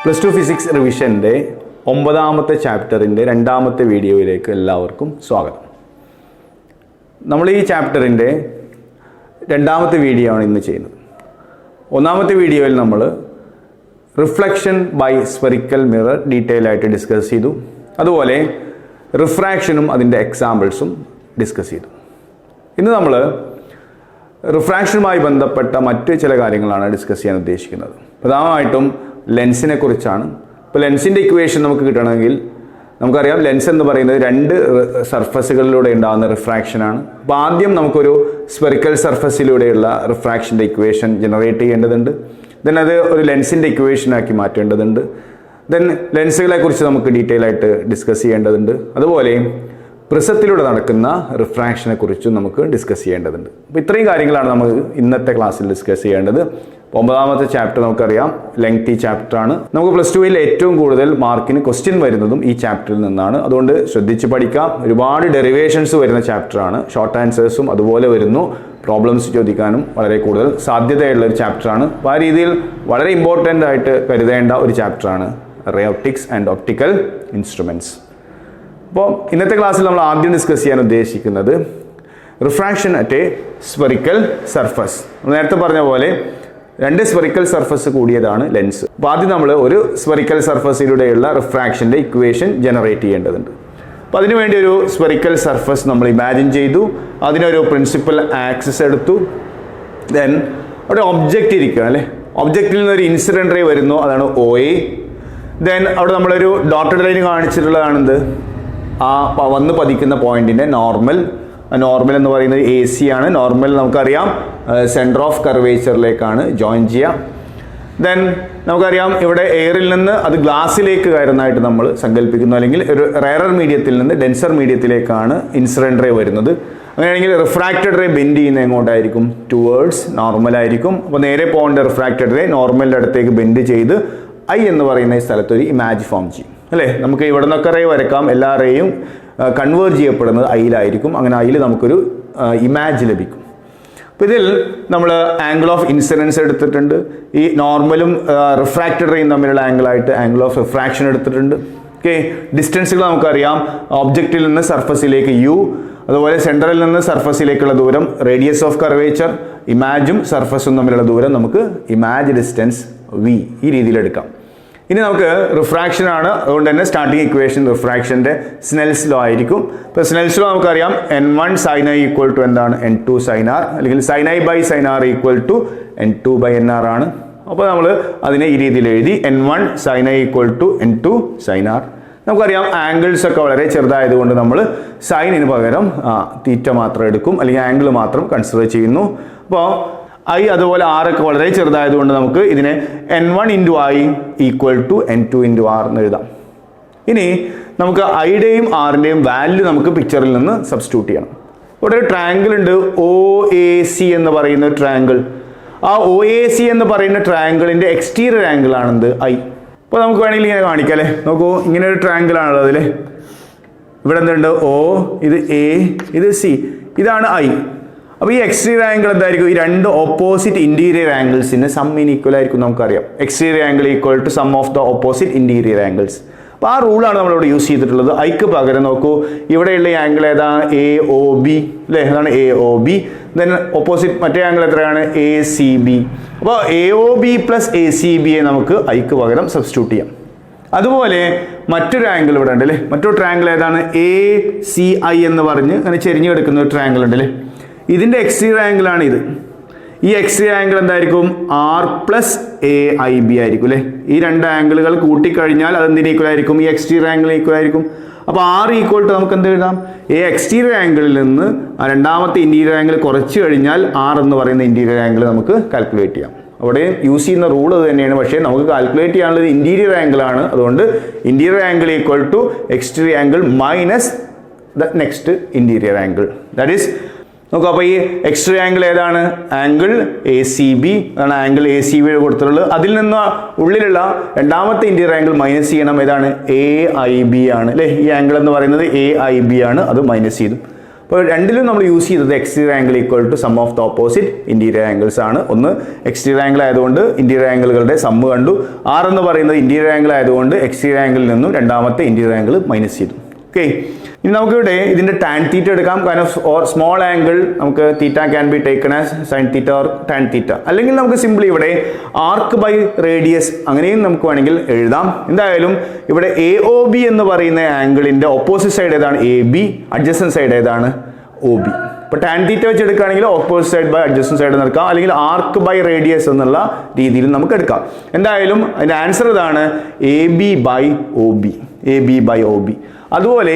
Plus two physics റിവിഷൻ്റെ 9ാമത്തെ ചാപ്റ്ററിൻ്റെ 2ാമത്തെ വീഡിയോയിലേക്ക് എല്ലാവർക്കും സ്വാഗതം. നമ്മൾ ഈ ചാപ്റ്ററിൻ്റെ 2ാമത്തെ വീഡിയോ ആണ് ഇന്ന് ചെയ്യുന്നത്. 1ാമത്തെ വീഡിയോയിൽ നമ്മൾ reflection by spherical mirror detail ആയിട്ട് ഡിസ്കസ് ചെയ്തു. അതുപോലെ റിഫ്രാക്ഷനും അതിൻ്റെ എക്സാമ്പിൾസും ഡിസ്കസ് ചെയ്തു. ഇന്ന് നമ്മൾ റിഫ്രാക്ഷനുമായി ബന്ധപ്പെട്ട മറ്റ് ചില കാര്യങ്ങളാണ് ഡിസ്കസ് ചെയ്യാൻ ഉദ്ദേശിക്കുന്നത്. പ്രധാനമായിട്ടും ലെൻസിനെ കുറിച്ചാണ്. ഇപ്പോൾ ലെൻസിൻ്റെ ഇക്വേഷൻ നമുക്ക് കിട്ടണമെങ്കിൽ നമുക്കറിയാം ലെൻസ് എന്ന് പറയുന്നത് രണ്ട് സർഫസുകളിലൂടെ ഉണ്ടാകുന്ന റിഫ്രാക്ഷനാണ്. അപ്പോൾ ആദ്യം നമുക്കൊരു സ്ഫെറിക്കൽ സർഫസിലൂടെയുള്ള റിഫ്രാക്ഷൻ്റെ ഇക്വേഷൻ ജനറേറ്റ് ചെയ്യേണ്ടതുണ്ട്. ദെൻ അത് ഒരു ലെൻസിൻ്റെ ഇക്വേഷനാക്കി മാറ്റേണ്ടതുണ്ട്. ദെൻ ലെൻസുകളെ കുറിച്ച് നമുക്ക് ഡീറ്റെയിൽ ആയിട്ട് ഡിസ്കസ് ചെയ്യേണ്ടതുണ്ട്. അതുപോലെ പ്രിസത്തിലൂടെ നടക്കുന്ന റിഫ്രാക്ഷനെ കുറിച്ചും നമുക്ക് ഡിസ്കസ് ചെയ്യേണ്ടതുണ്ട്. അപ്പോൾ ഇത്രയും കാര്യങ്ങളാണ് നമ്മൾ ഇന്നത്തെ ക്ലാസ്സിൽ ഡിസ്കസ് ചെയ്യേണ്ടത്. 9ാമത്തെ ചാപ്റ്റർ നമുക്കറിയാം ലെങ്തി ചാപ്റ്ററാണ്. നമുക്ക് പ്ലസ് ടുവിൽ ഏറ്റവും കൂടുതൽ മാർക്കിന് ക്വസ്റ്റ്യൻ വരുന്നതും ഈ ചാപ്റ്ററിൽ നിന്നാണ്. അതുകൊണ്ട് ശ്രദ്ധിച്ച് പഠിക്കാം. ഒരുപാട് ഡെറിവേഷൻസ് വരുന്ന ചാപ്റ്ററാണ്. ഷോർട്ട് ആൻസേഴ്സും അതുപോലെ വരുന്നു. പ്രോബ്ലംസ് ചോദിക്കാനും വളരെ കൂടുതൽ സാധ്യതയുള്ള ഒരു ചാപ്റ്ററാണ്. അപ്പോൾ ആ രീതിയിൽ വളരെ ഇമ്പോർട്ടൻ്റ് ആയിട്ട് കരുതേണ്ട ഒരു ചാപ്റ്ററാണ് ray optics and optical instruments. അപ്പോൾ ഇന്നത്തെ ക്ലാസ്സിൽ നമ്മൾ ആദ്യം ഡിസ്കസ് ചെയ്യാൻ ഉദ്ദേശിക്കുന്നത് refraction at a spherical surface. നേരത്തെ പറഞ്ഞ പോലെ രണ്ട് സ്ഫെറിക്കൽ സർഫസ് കൂടിയതാണ് ലെൻസ്. അപ്പോൾ ആദ്യം നമ്മൾ ഒരു സ്ഫെറിക്കൽ സർഫസിലൂടെയുള്ള റിഫ്രാക്ഷൻ്റെ ഇക്വേഷൻ ജനറേറ്റ് ചെയ്യേണ്ടതുണ്ട്. അപ്പോൾ അതിനുവേണ്ടി ഒരു സ്ഫെറിക്കൽ സർഫസ് നമ്മൾ ഇമാജിൻ ചെയ്തു. അതിനൊരു പ്രിൻസിപ്പൽ ആക്സിസ് എടുത്തു. ദെൻ അവിടെ ഒബ്ജക്റ്റ് ഇരിക്കുകയാണ് അല്ലേ. ഒബ്ജക്റ്റിൽ നിന്നൊരു ഇൻസിഡൻറ്റ് റേ വരുന്നു, അതാണ് OA. ദെൻ അവിടെ നമ്മളൊരു ഡോട്ടഡ് ലൈൻ കാണിച്ചിട്ടുള്ളതാണെന്ത്, ആ വന്ന് പതിക്കുന്ന പോയിന്റിൻ്റെ നോർമൽ. നോർമൽ എന്ന് പറയുന്നത് AC ആണ്. നോർമൽ നമുക്കറിയാം സെൻറ്റർ ഓഫ് കർവേച്ചറിലേക്കാണ് ജോയിൻ ചെയ്യുക. ദെൻ നമുക്കറിയാം ഇവിടെ എയറിൽ നിന്ന് അത് ഗ്ലാസ്സിലേക്ക് കയറുന്നതായിട്ട് നമ്മൾ സങ്കല്പിക്കുന്നു. അല്ലെങ്കിൽ ഒരു റെയറർ മീഡിയത്തിൽ നിന്ന് ഡെൻസർ മീഡിയത്തിലേക്കാണ് ഇൻസിഡൻറ്റ് റേ വരുന്നത്. അങ്ങനെയാണെങ്കിൽ റിഫ്രാക്റ്റഡ് റേ ബെൻഡ് ചെയ്യുന്നത് എങ്ങോട്ടായിരിക്കും? ടുവേർഡ്സ് നോർമൽ ആയിരിക്കും. അപ്പോൾ നേരെ പോകേണ്ട റിഫ്രാക്റ്റഡ് റേ നോർമലിൻ്റെ അടുത്തേക്ക് ബെൻഡ് ചെയ്ത് I എന്ന് പറയുന്ന ഈ സ്ഥലത്തൊരു ഇമാജ് ഫോം ചെയ്യും അല്ലേ. നമുക്ക് ഇവിടെ നിന്നൊക്കെ റേ വരക്കാം. എല്ലാ റേയും കൺവേർജ് ചെയ്യപ്പെടുന്നത് ഐയിലായിരിക്കും. അങ്ങനെ ഐയിൽ നമുക്കൊരു ഇമാജ് ലഭിക്കും. അപ്പോൾ ഇതിൽ നമ്മൾ ആംഗിൾ ഓഫ് ഇൻസിഡൻസ് എടുത്തിട്ടുണ്ട്. ഈ നോർമലും റിഫ്രാക്റ്റഡ് റേയും തമ്മിലുള്ള ആംഗിളായിട്ട് ആംഗിൾ ഓഫ് റിഫ്രാക്ഷൻ എടുത്തിട്ടുണ്ട്. ഓക്കെ, ഡിസ്റ്റൻസുകൾ നമുക്കറിയാം. ഒബ്ജക്റ്റിൽ നിന്ന് സർഫസിലേക്ക് U, അതുപോലെ സെൻറ്ററിൽ നിന്ന് സർഫസിലേക്കുള്ള ദൂരം റേഡിയസ് ഓഫ് കർവേച്ചർ, ഇമാജും സർഫസും തമ്മിലുള്ള ദൂരം നമുക്ക് ഇമാജ് ഡിസ്റ്റൻസ് V ഈ രീതിയിൽ എടുക്കാം. ഇനി നമുക്ക് റിഫ്രാക്ഷൻ ആണ്. അതുകൊണ്ട് തന്നെ സ്റ്റാർട്ടിങ് ഇക്വേഷൻ റിഫ്രാക്ഷൻ്റെ സ്നെൽസ് ലോ ആയിരിക്കും. ഇപ്പോൾ സ്നെൽസ് ലോ നമുക്കറിയാം N1 sin I equal to എന്താണ് N2 sin R, അല്ലെങ്കിൽ sin I by sin R equal to N2 by NR ആണ്. അപ്പോൾ നമ്മൾ അതിനെ ഈ രീതിയിൽ എഴുതി N1 sin I equal to N2 sin R. നമുക്കറിയാം ആംഗിൾസ് ഒക്കെ വളരെ ചെറുതായതുകൊണ്ട് നമ്മൾ സൈനിന് പകരം തീറ്റ മാത്രം എടുക്കും, അല്ലെങ്കിൽ ആംഗിൾ മാത്രം കൺസിഡർ ചെയ്യുന്നു. അപ്പോൾ I അതുപോലെ R ഒക്കെ വളരെ ചെറുതായതുകൊണ്ട് നമുക്ക് ഇതിനെ N1 into I equal to N2 into R എന്ന് എഴുതാം. ഇനി നമുക്ക് ഐയുടെയും ആറിൻ്റെയും വാല്യൂ നമുക്ക് പിക്ചറിൽ നിന്ന് സബ്സ്റ്റിറ്റ്യൂട്ട് ചെയ്യണം. ഇവിടെ ഒരു ട്രയാങ്കിൾ ഉണ്ട്, OAC എന്ന് പറയുന്ന ഒരു ട്രയാങ്കിൾ. ആ OAC എന്ന് പറയുന്ന ട്രയാങ്കിളിൻ്റെ എക്സ്റ്റീരിയർ ആംഗിൾ ആണെന്ത് I. അപ്പോൾ നമുക്ക് വേണമെങ്കിൽ ഇങ്ങനെ കാണിക്കാം അല്ലേ. നോക്കൂ, ഇങ്ങനെ ഒരു ട്രയാങ്കിൾ ആണല്ലോ അതിൽ. ഇവിടെ എന്തുണ്ട്? O, ഇത് A, ഇത് C, ഇതാണ് I. അപ്പോൾ ഈ എക്സ്റ്റീരിയർ ആംഗിൾ എന്തായിരിക്കും? ഈ രണ്ട് ഓപ്പോസിറ്റ് ഇൻറ്റീരിയർ ആംഗിൾസിന് സം ഈക്വൽ ആയിരിക്കും. നമുക്കറിയാം exterior angle equal to sum of the opposite interior angles. അപ്പോൾ ആ റൂളാണ് നമ്മളിവിടെ യൂസ് ചെയ്തിട്ടുള്ളത്. ഐക്ക് പകരം നോക്കൂ, ഇവിടെയുള്ള ഈ ആംഗിൾ ഏതാണ്? AOB അല്ലേ, അതാണ് AOB. ദെൻ ഓപ്പോസിറ്റ് മറ്റേ ആംഗിൾ എത്രയാണ്? ACB. അപ്പോൾ AOB പ്ലസ് ACBയെ നമുക്ക് ഐക്ക് പകരം സബ്സ്റ്റിറ്റ്യൂട്ട് ചെയ്യാം. അതുപോലെ മറ്റൊരു ആംഗിൾ ഇവിടെ ഉണ്ട് അല്ലേ. മറ്റൊരു ട്രയാങ്കിൾ ഏതാണ്? ACI എന്ന് പറഞ്ഞ് അങ്ങനെ ചെരിഞ്ഞ് കിടക്കുന്ന ഒരു ട്രയാങ്കിൾ ഉണ്ട് അല്ലേ. ഇതിൻ്റെ എക്സ്റ്റീരിയർ ആംഗിൾ ആണ് ഇത്. ഈ എക്സ്റ്റീരിയർ ആംഗിൾ എന്തായിരിക്കും? R പ്ലസ് AIB ആയിരിക്കും അല്ലേ. ഈ രണ്ട് ആംഗിളുകൾ കൂട്ടിക്കഴിഞ്ഞാൽ അതെന്തിന് ഈക്വൽ ആയിരിക്കും? ഈ എക്സ്റ്റീരിയർ ആംഗിൾ ഈക്വൽ ആയിരിക്കും. അപ്പോൾ R ഈക്വൽ ടു നമുക്ക് എന്ത് എഴുതാം? എക്സ്റ്റീരിയർ ആംഗിളിൽ നിന്ന് രണ്ടാമത്തെ ഇൻറ്റീരിയർ ആംഗിൾ കുറച്ച് കഴിഞ്ഞാൽ R എന്ന് പറയുന്ന ഇൻറ്റീരിയർ ആംഗിൾ നമുക്ക് കാൽക്കുലേറ്റ് ചെയ്യാം. അവിടെ യൂസ് ചെയ്യുന്ന റൂൾ അത് തന്നെയാണ്. പക്ഷേ നമുക്ക് കാൽക്കുലേറ്റ് ചെയ്യാനുള്ളത് ഇൻറ്റീരിയർ ആംഗിൾ ആണ്. അതുകൊണ്ട് interior angle equal to exterior angle minus the next interior angle. That is നോക്കുക. അപ്പോൾ ഈ എക്സ്റ്റീരിയർ ആംഗിൾ ഏതാണ്? ആംഗിൾ ACB ആണ്. ആംഗിൾ ACB കൊടുത്തിട്ടുള്ളത്. അതിൽ നിന്ന് ഉള്ളിലുള്ള രണ്ടാമത്തെ ഇൻറ്റീരിയർ ആംഗിൾ മൈനസ് ചെയ്യണം. ഏതാണ്? AIB ആണ് അല്ലേ. ഈ ആംഗിൾ എന്ന് പറയുന്നത് AIB ആണ്. അത് മൈനസ് ചെയ്തു. അപ്പോൾ രണ്ടിലും നമ്മൾ യൂസ് ചെയ്തത് exterior angle equal to sum of the opposite interior angles ആണ്. ഒന്ന് എക്സ്റ്റീരിയർ ആംഗിൾ ആയതുകൊണ്ട് ഇന്റീരിയർ ആംഗിളുകളുടെ സമ്മ് കണ്ടു. R എന്ന് പറയുന്നത് ഇന്റീരിയർ ആംഗിൾ ആയതുകൊണ്ട് എക്സ്റ്റീരിയർ ആംഗിളിൽ നിന്നും രണ്ടാമത്തെ ഇന്റീരിയർ ആംഗിൾ മൈനസ് ചെയ്തു. ഓക്കെ, ഇനി നമുക്കിവിടെ ഇതിന്റെ ടാൻ തീറ്റ എടുക്കാം. കാരണം സ്മോൾ ആംഗിൾ നമുക്ക് theta can be taken as sine theta or tan theta. അല്ലെങ്കിൽ നമുക്ക് സിംപ്ലി ഇവിടെ ആർക്ക് ബൈ റേഡിയസ് അങ്ങനെയും നമുക്ക് വേണമെങ്കിൽ എഴുതാം. എന്തായാലും ഇവിടെ AOB എന്ന് പറയുന്ന ആംഗിളിന്റെ ഓപ്പോസിറ്റ് സൈഡ് ഏതാണ്? AB. അഡ്ജസന്റ് സൈഡ് ഏതാണ്? OB. ഇപ്പോൾ ടാൻ തീറ്റ വെച്ച് എടുക്കുകയാണെങ്കിൽ opposite side by adjacent side എന്ന് എടുക്കാം, അല്ലെങ്കിൽ ആർക്ക് ബൈ റേഡിയസ് എന്നുള്ള രീതിയിൽ നമുക്ക് എടുക്കാം. എന്തായാലും അതിന്റെ ആൻസർ ഇതാണ് AB by OB. AB by OB. അതുപോലെ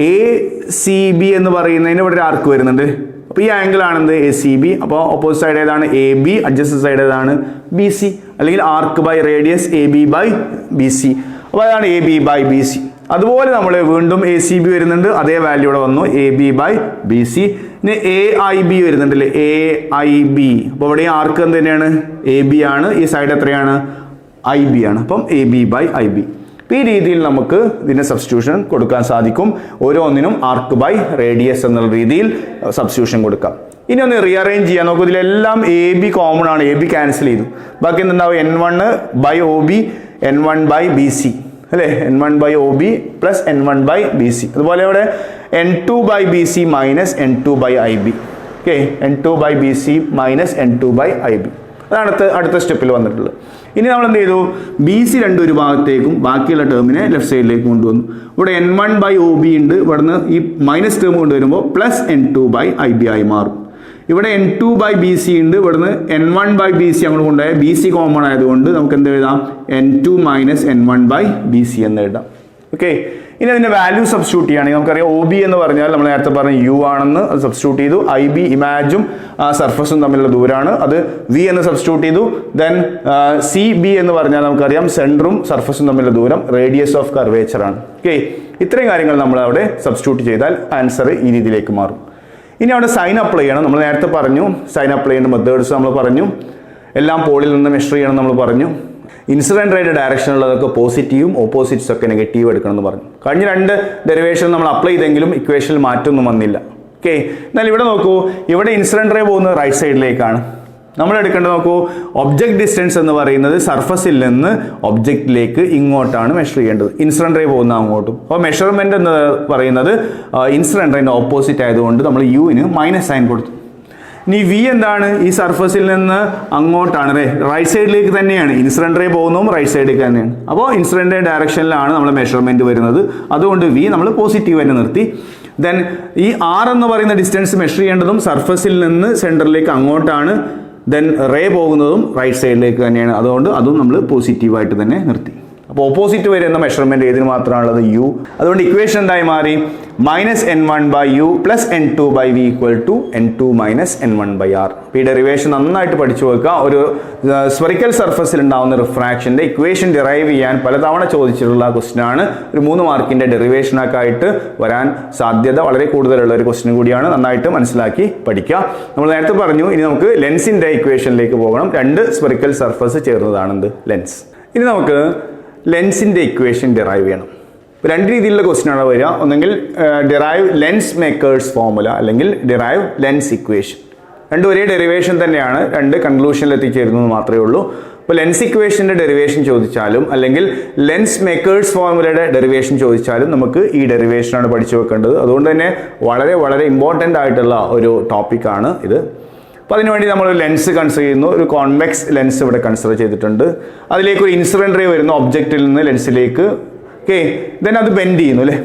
ACB എന്ന് പറയുന്നതിന് ഇവിടെ ഒരു ആർക്ക് വരുന്നുണ്ട്. അപ്പോൾ ഈ ആംഗിൾ ആണെന്ത്? ACB. അപ്പോൾ ഓപ്പോസിറ്റ് സൈഡ് ഏതാണ്? AB. അഡ്ജസന്റ് സൈഡ് ഏതാണ്? BC. അല്ലെങ്കിൽ arc by radius AB by BC. അപ്പോൾ അതാണ് AB ബൈ BC. അതുപോലെ നമ്മൾ വീണ്ടും ACB വരുന്നുണ്ട്, അതേ വാല്യൂ ഇവിടെ വന്നു, AB ബൈ BC. ഇനി AIB വരുന്നുണ്ട് അല്ലേ? AIB. അപ്പോൾ ഇവിടെ ആർക്ക് എന്ത് തന്നെയാണ്? AB ആണ്. ഈ സൈഡ് എത്രയാണ്? IB ആണ്. അപ്പം AB ബൈ IB. ഈ രീതിയിൽ നമുക്ക് ഇതിന്റെ സബ്സ്റ്റിറ്റ്യൂഷൻ കൊടുക്കാൻ സാധിക്കും. ഓരോന്നിനും ആർക്ക് ബൈ റേഡിയസ് എന്നുള്ള രീതിയിൽ സബ്സ്റ്റിറ്റ്യൂഷൻ കൊടുക്കാം. ഇനി ഒന്ന് റീഅറേഞ്ച് ചെയ്യാൻ നോക്കൂ. ഇതിലെല്ലാം AB കോമൺ ആണ്, AB ക്യാൻസൽ ചെയ്തു. ബാക്കി എന്തുണ്ടാവും? N1 by OB, N1 by BC അല്ലേ? N1 by OB plus N1 by BC. അതുപോലെ ഇവിടെ N2 by BC minus N2 by IB. Okay, N2 by BC minus N2 by IB. അതാണ് അടുത്ത സ്റ്റെപ്പിൽ വന്നിട്ടുള്ളത്. ഇനി നമ്മൾ എന്ത് ചെയ്തു? BC രണ്ടും ഒരു ഭാഗത്തേക്കും ബാക്കിയുള്ള ടേമിനെ ലെഫ്റ്റ് സൈഡിലേക്ക് കൊണ്ടുവന്നു. ഇവിടെ N1 ബൈ OB ഉണ്ട്, ഇവിടുന്ന് ഈ മൈനസ് ടേം കൊണ്ടുവരുമ്പോൾ പ്ലസ് N2 ബൈ IB ആയി മാറും. ഇവിടെ N2 ബൈ BC ഉണ്ട്, ഇവിടുന്ന് N1 ബൈ BC അങ്ങോട്ട് കൊണ്ടുപോയ BC കോമൺ ആയതുകൊണ്ട് നമുക്ക് എന്ത് എഴുതാം? N2 minus N1 by BC എന്ന് എഴുതാം. ഓക്കെ, ഇനി അതിന്റെ വാല്യൂ സബ്സ്റ്റിറ്റ്യൂട്ട് ചെയ്യുകയാണെങ്കിൽ നമുക്കറിയാം OB എന്ന് പറഞ്ഞാൽ നമ്മൾ നേരത്തെ പറഞ്ഞ U ആണെന്ന് അത് സബ്സ്റ്റിറ്റ്യൂട്ട് ചെയ്തു. IB ഇമാജും സർഫസും തമ്മിലുള്ള ദൂരമാണ്, അത് V എന്ന് സബ്സ്റ്റിറ്റ്യൂട്ട് ചെയ്തു. ദെൻ CB എന്ന് പറഞ്ഞാൽ നമുക്കറിയാം സെൻറ്ററും സർഫസും തമ്മിലുള്ള ദൂരം, റേഡിയസ് ഓഫ് കർവേച്ചർ ആണ്. ഓക്കെ, ഇത്രയും കാര്യങ്ങൾ നമ്മൾ അവിടെ സബ്സ്റ്റിറ്റ്യൂട്ട് ചെയ്താൽ ആൻസർ ഈ രീതിയിലേക്ക് മാറും. ഇനി അവിടെ സൈൻ അപ്ലൈ ചെയ്യണം. നമ്മൾ നേരത്തെ പറഞ്ഞു സൈൻ അപ്ലൈ ചെയ്യേണ്ട മെത്തേഡ്സ് നമ്മൾ പറഞ്ഞു. എല്ലാം പോളിൽ നിന്ന് മെഷർ ചെയ്യണം നമ്മൾ പറഞ്ഞു. ഇൻസിഡന്റ് റേയുടെ ഡയറക്ഷനുള്ളതൊക്കെ പോസിറ്റീവും ഓപ്പോസിറ്റ്സ് ഒക്കെ നെഗറ്റീവ് എടുക്കണം എന്ന് പറഞ്ഞു. കഴിഞ്ഞ രണ്ട് ഡെറിവേഷൻ നമ്മൾ അപ്ലൈ ചെയ്തെങ്കിലും ഇക്വേഷനിൽ മാറ്റമൊന്നും വന്നില്ല. ഓക്കെ, എന്നാൽ ഇവിടെ നോക്കൂ, ഇവിടെ ഇൻസിഡന്റ് റേ പോകുന്നത് റൈറ്റ് സൈഡിലേക്കാണ്. നമ്മൾ എടുക്കേണ്ടത് നോക്കൂ, ഒബ്ജക്ട് ഡിസ്റ്റൻസ് എന്ന് പറയുന്നത് സർഫസിൽ നിന്ന് ഒബ്ജക്റ്റിലേക്ക് ഇങ്ങോട്ടാണ് മെഷർ ചെയ്യേണ്ടത്. ഇൻസിഡന്റ് റേ പോകുന്ന അങ്ങോട്ടും. അപ്പോൾ മെഷർമെന്റ് എന്ന് പറയുന്നത് ഇൻസിഡന്റ് റേന്റെ ഓപ്പോസിറ്റ് ആയതുകൊണ്ട് നമ്മൾ യുവിന് മൈനസ് സൈൻ കൊടുത്തു. ഇനി V എന്താണ്? ഈ സർഫസിൽ നിന്ന് അങ്ങോട്ടാണ്, റൈറ്റ് സൈഡിലേക്ക് തന്നെയാണ്. ഇൻസിഡന്റ് റേ പോകുന്നതും റൈറ്റ് സൈഡിലേക്ക് തന്നെയാണ്. അപ്പോൾ ഇൻസിഡന്റ് റേ ഡയറക്ഷനിലാണ് നമ്മൾ മെഷർമെന്റ് വരുന്നത്. അതുകൊണ്ട് V നമ്മൾ പോസിറ്റീവ് ആയിട്ട് നിർത്തി. ദെൻ ഈ R എന്ന് പറയുന്ന ഡിസ്റ്റൻസ് മെഷർ ചെയ്യേണ്ടതും സർഫസിൽ നിന്ന് സെന്ററിലേക്ക് അങ്ങോട്ടാണ്. ദെൻ റേ പോകുന്നതും റൈറ്റ് സൈഡിലേക്ക് തന്നെയാണ്. അതുകൊണ്ട് അതും നമ്മൾ പോസിറ്റീവായിട്ട് തന്നെ നിർത്തി. അപ്പോൾ ഓപ്പോസിറ്റ് വരുന്ന മെഷർമെന്റ് ഏതിന് മാത്രമാണുള്ളത്? U. അതുകൊണ്ട് ഇക്വേഷൻ എന്തായി മാറി? Minus N1 by U plus N2 by V equal to N2 minus N1 by R. ഈ ഡെറിവേഷൻ നന്നായിട്ട് പഠിച്ചു വെക്കുക. ഒരു സ്ഫെറിക്കൽ സർഫസിൽ ഉണ്ടാവുന്ന റിഫ്രാക്ഷന്റെ ഇക്വേഷൻ ഡിറൈവ് ചെയ്യാൻ പലതവണ ചോദിച്ചിട്ടുള്ള ക്വസ്റ്റ്യൻ ആണ്. ഒരു 3 മാർക്കിന്റെ ഡെറിവേഷനൊക്കെ ആയിട്ട് വരാൻ സാധ്യത വളരെ കൂടുതലുള്ള ഒരു ക്വസ്റ്റ്യൻ കൂടിയാണ്. നന്നായിട്ട് മനസ്സിലാക്കി പഠിക്കുക. നമ്മൾ നേരത്തെ പറഞ്ഞു, ഇനി നമുക്ക് ലെൻസിന്റെ ഇക്വേഷനിലേക്ക് പോകണം. രണ്ട് സ്ഫെറിക്കൽ സർഫസ് ചേർന്നതാണെന്ത്? ലെൻസ്. ഇനി നമുക്ക് ലെൻസിന്റെ ഇക്വേഷൻ ഡിറൈവ് ചെയ്യണം. രണ്ട് രീതിയിലുള്ള ക്വസ്റ്റ്യൻ ആണ് വരിക. ഒന്നെങ്കിൽ ഡിറൈവ് ലെൻസ് മേക്കേഴ്സ് ഫോർമുല, അല്ലെങ്കിൽ ഡിറൈവ് ലെൻസ് ഇക്വേഷൻ. രണ്ടും ഒരേ ഡെറിവേഷൻ തന്നെയാണ്, രണ്ട് കൺക്ലൂഷനിൽ എത്തിച്ചേരുന്നത് മാത്രമേ ഉള്ളൂ. അപ്പോൾ ലെൻസ് ഇക്വേഷന്റെ ഡെറിവേഷൻ ചോദിച്ചാലും അല്ലെങ്കിൽ ലെൻസ് മേക്കേഴ്സ് ഫോർമുലയുടെ ഡെറിവേഷൻ ചോദിച്ചാലും നമുക്ക് ഈ ഡെറിവേഷനാണ് പഠിച്ചു വെക്കേണ്ടത്. അതുകൊണ്ട് തന്നെ വളരെ വളരെ ഇമ്പോർട്ടൻ്റ് ആയിട്ടുള്ള ഒരു ടോപ്പിക്കാണ് ഇത്. അപ്പോൾ അതിനുവേണ്ടി നമ്മൾ ലെൻസ് കൺസിഡർ ചെയ്യുന്നു. ഒരു കോൺവെക്സ് ലെൻസ് ഇവിടെ കൺസിഡർ ചെയ്തിട്ടുണ്ട്. അതിലേക്ക് ഒരു ഇൻസിഡന്റ് റേ വരുന്നു ഒബ്ജക്റ്റിൽ നിന്ന് ലെൻസിലേക്ക്. ഓക്കെ, ദെൻ അത് ബെൻഡ് ചെയ്യുന്നു അല്ലേ?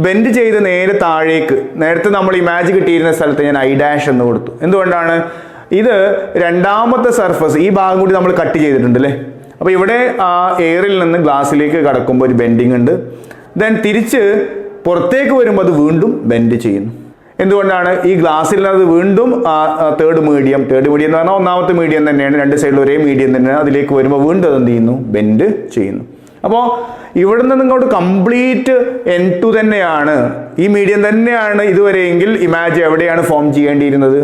ബെൻഡ് ചെയ്ത് നേരെ താഴേക്ക്, നേരത്തെ നമ്മൾ ഇമാജ് കിട്ടിയിരുന്ന സ്ഥലത്ത് ഞാൻ I' എന്ന് കൊടുത്തു. എന്തുകൊണ്ടാണ്? ഇത് രണ്ടാമത്തെ സർഫസ്, ഈ ഭാഗം കൂടി നമ്മൾ കട്ട് ചെയ്തിട്ടുണ്ട് അല്ലേ? അപ്പോൾ ഇവിടെ ആ എയറിൽ നിന്ന് ഗ്ലാസ്സിലേക്ക് കടക്കുമ്പോൾ ഒരു ബെൻഡിങ് ഉണ്ട്. ദെൻ തിരിച്ച് പുറത്തേക്ക് വരുമ്പോൾ അത് വീണ്ടും ബെൻഡ് ചെയ്യുന്നു. എന്തുകൊണ്ടാണ്? ഈ ഗ്ലാസ്സിൽ അത് വീണ്ടും തേർഡ് മീഡിയം എന്ന് പറഞ്ഞാൽ ഒന്നാമത്തെ മീഡിയം തന്നെയാണ്, രണ്ട് സൈഡിൽ ഒരേ മീഡിയം തന്നെയാണ്. അതിലേക്ക് വരുമ്പോൾ വീണ്ടും അത് എന്ത് ചെയ്യുന്നു? ബെൻഡ് ചെയ്യുന്നു. അപ്പോൾ ഇവിടെ നിന്ന് ഇങ്ങോട്ട് കംപ്ലീറ്റ് N2 തന്നെയാണ്, ഈ മീഡിയം തന്നെയാണ് ഇതുവരെയെങ്കിൽ ഇമാജ് എവിടെയാണ് ഫോം ചെയ്യേണ്ടിയിരുന്നത്?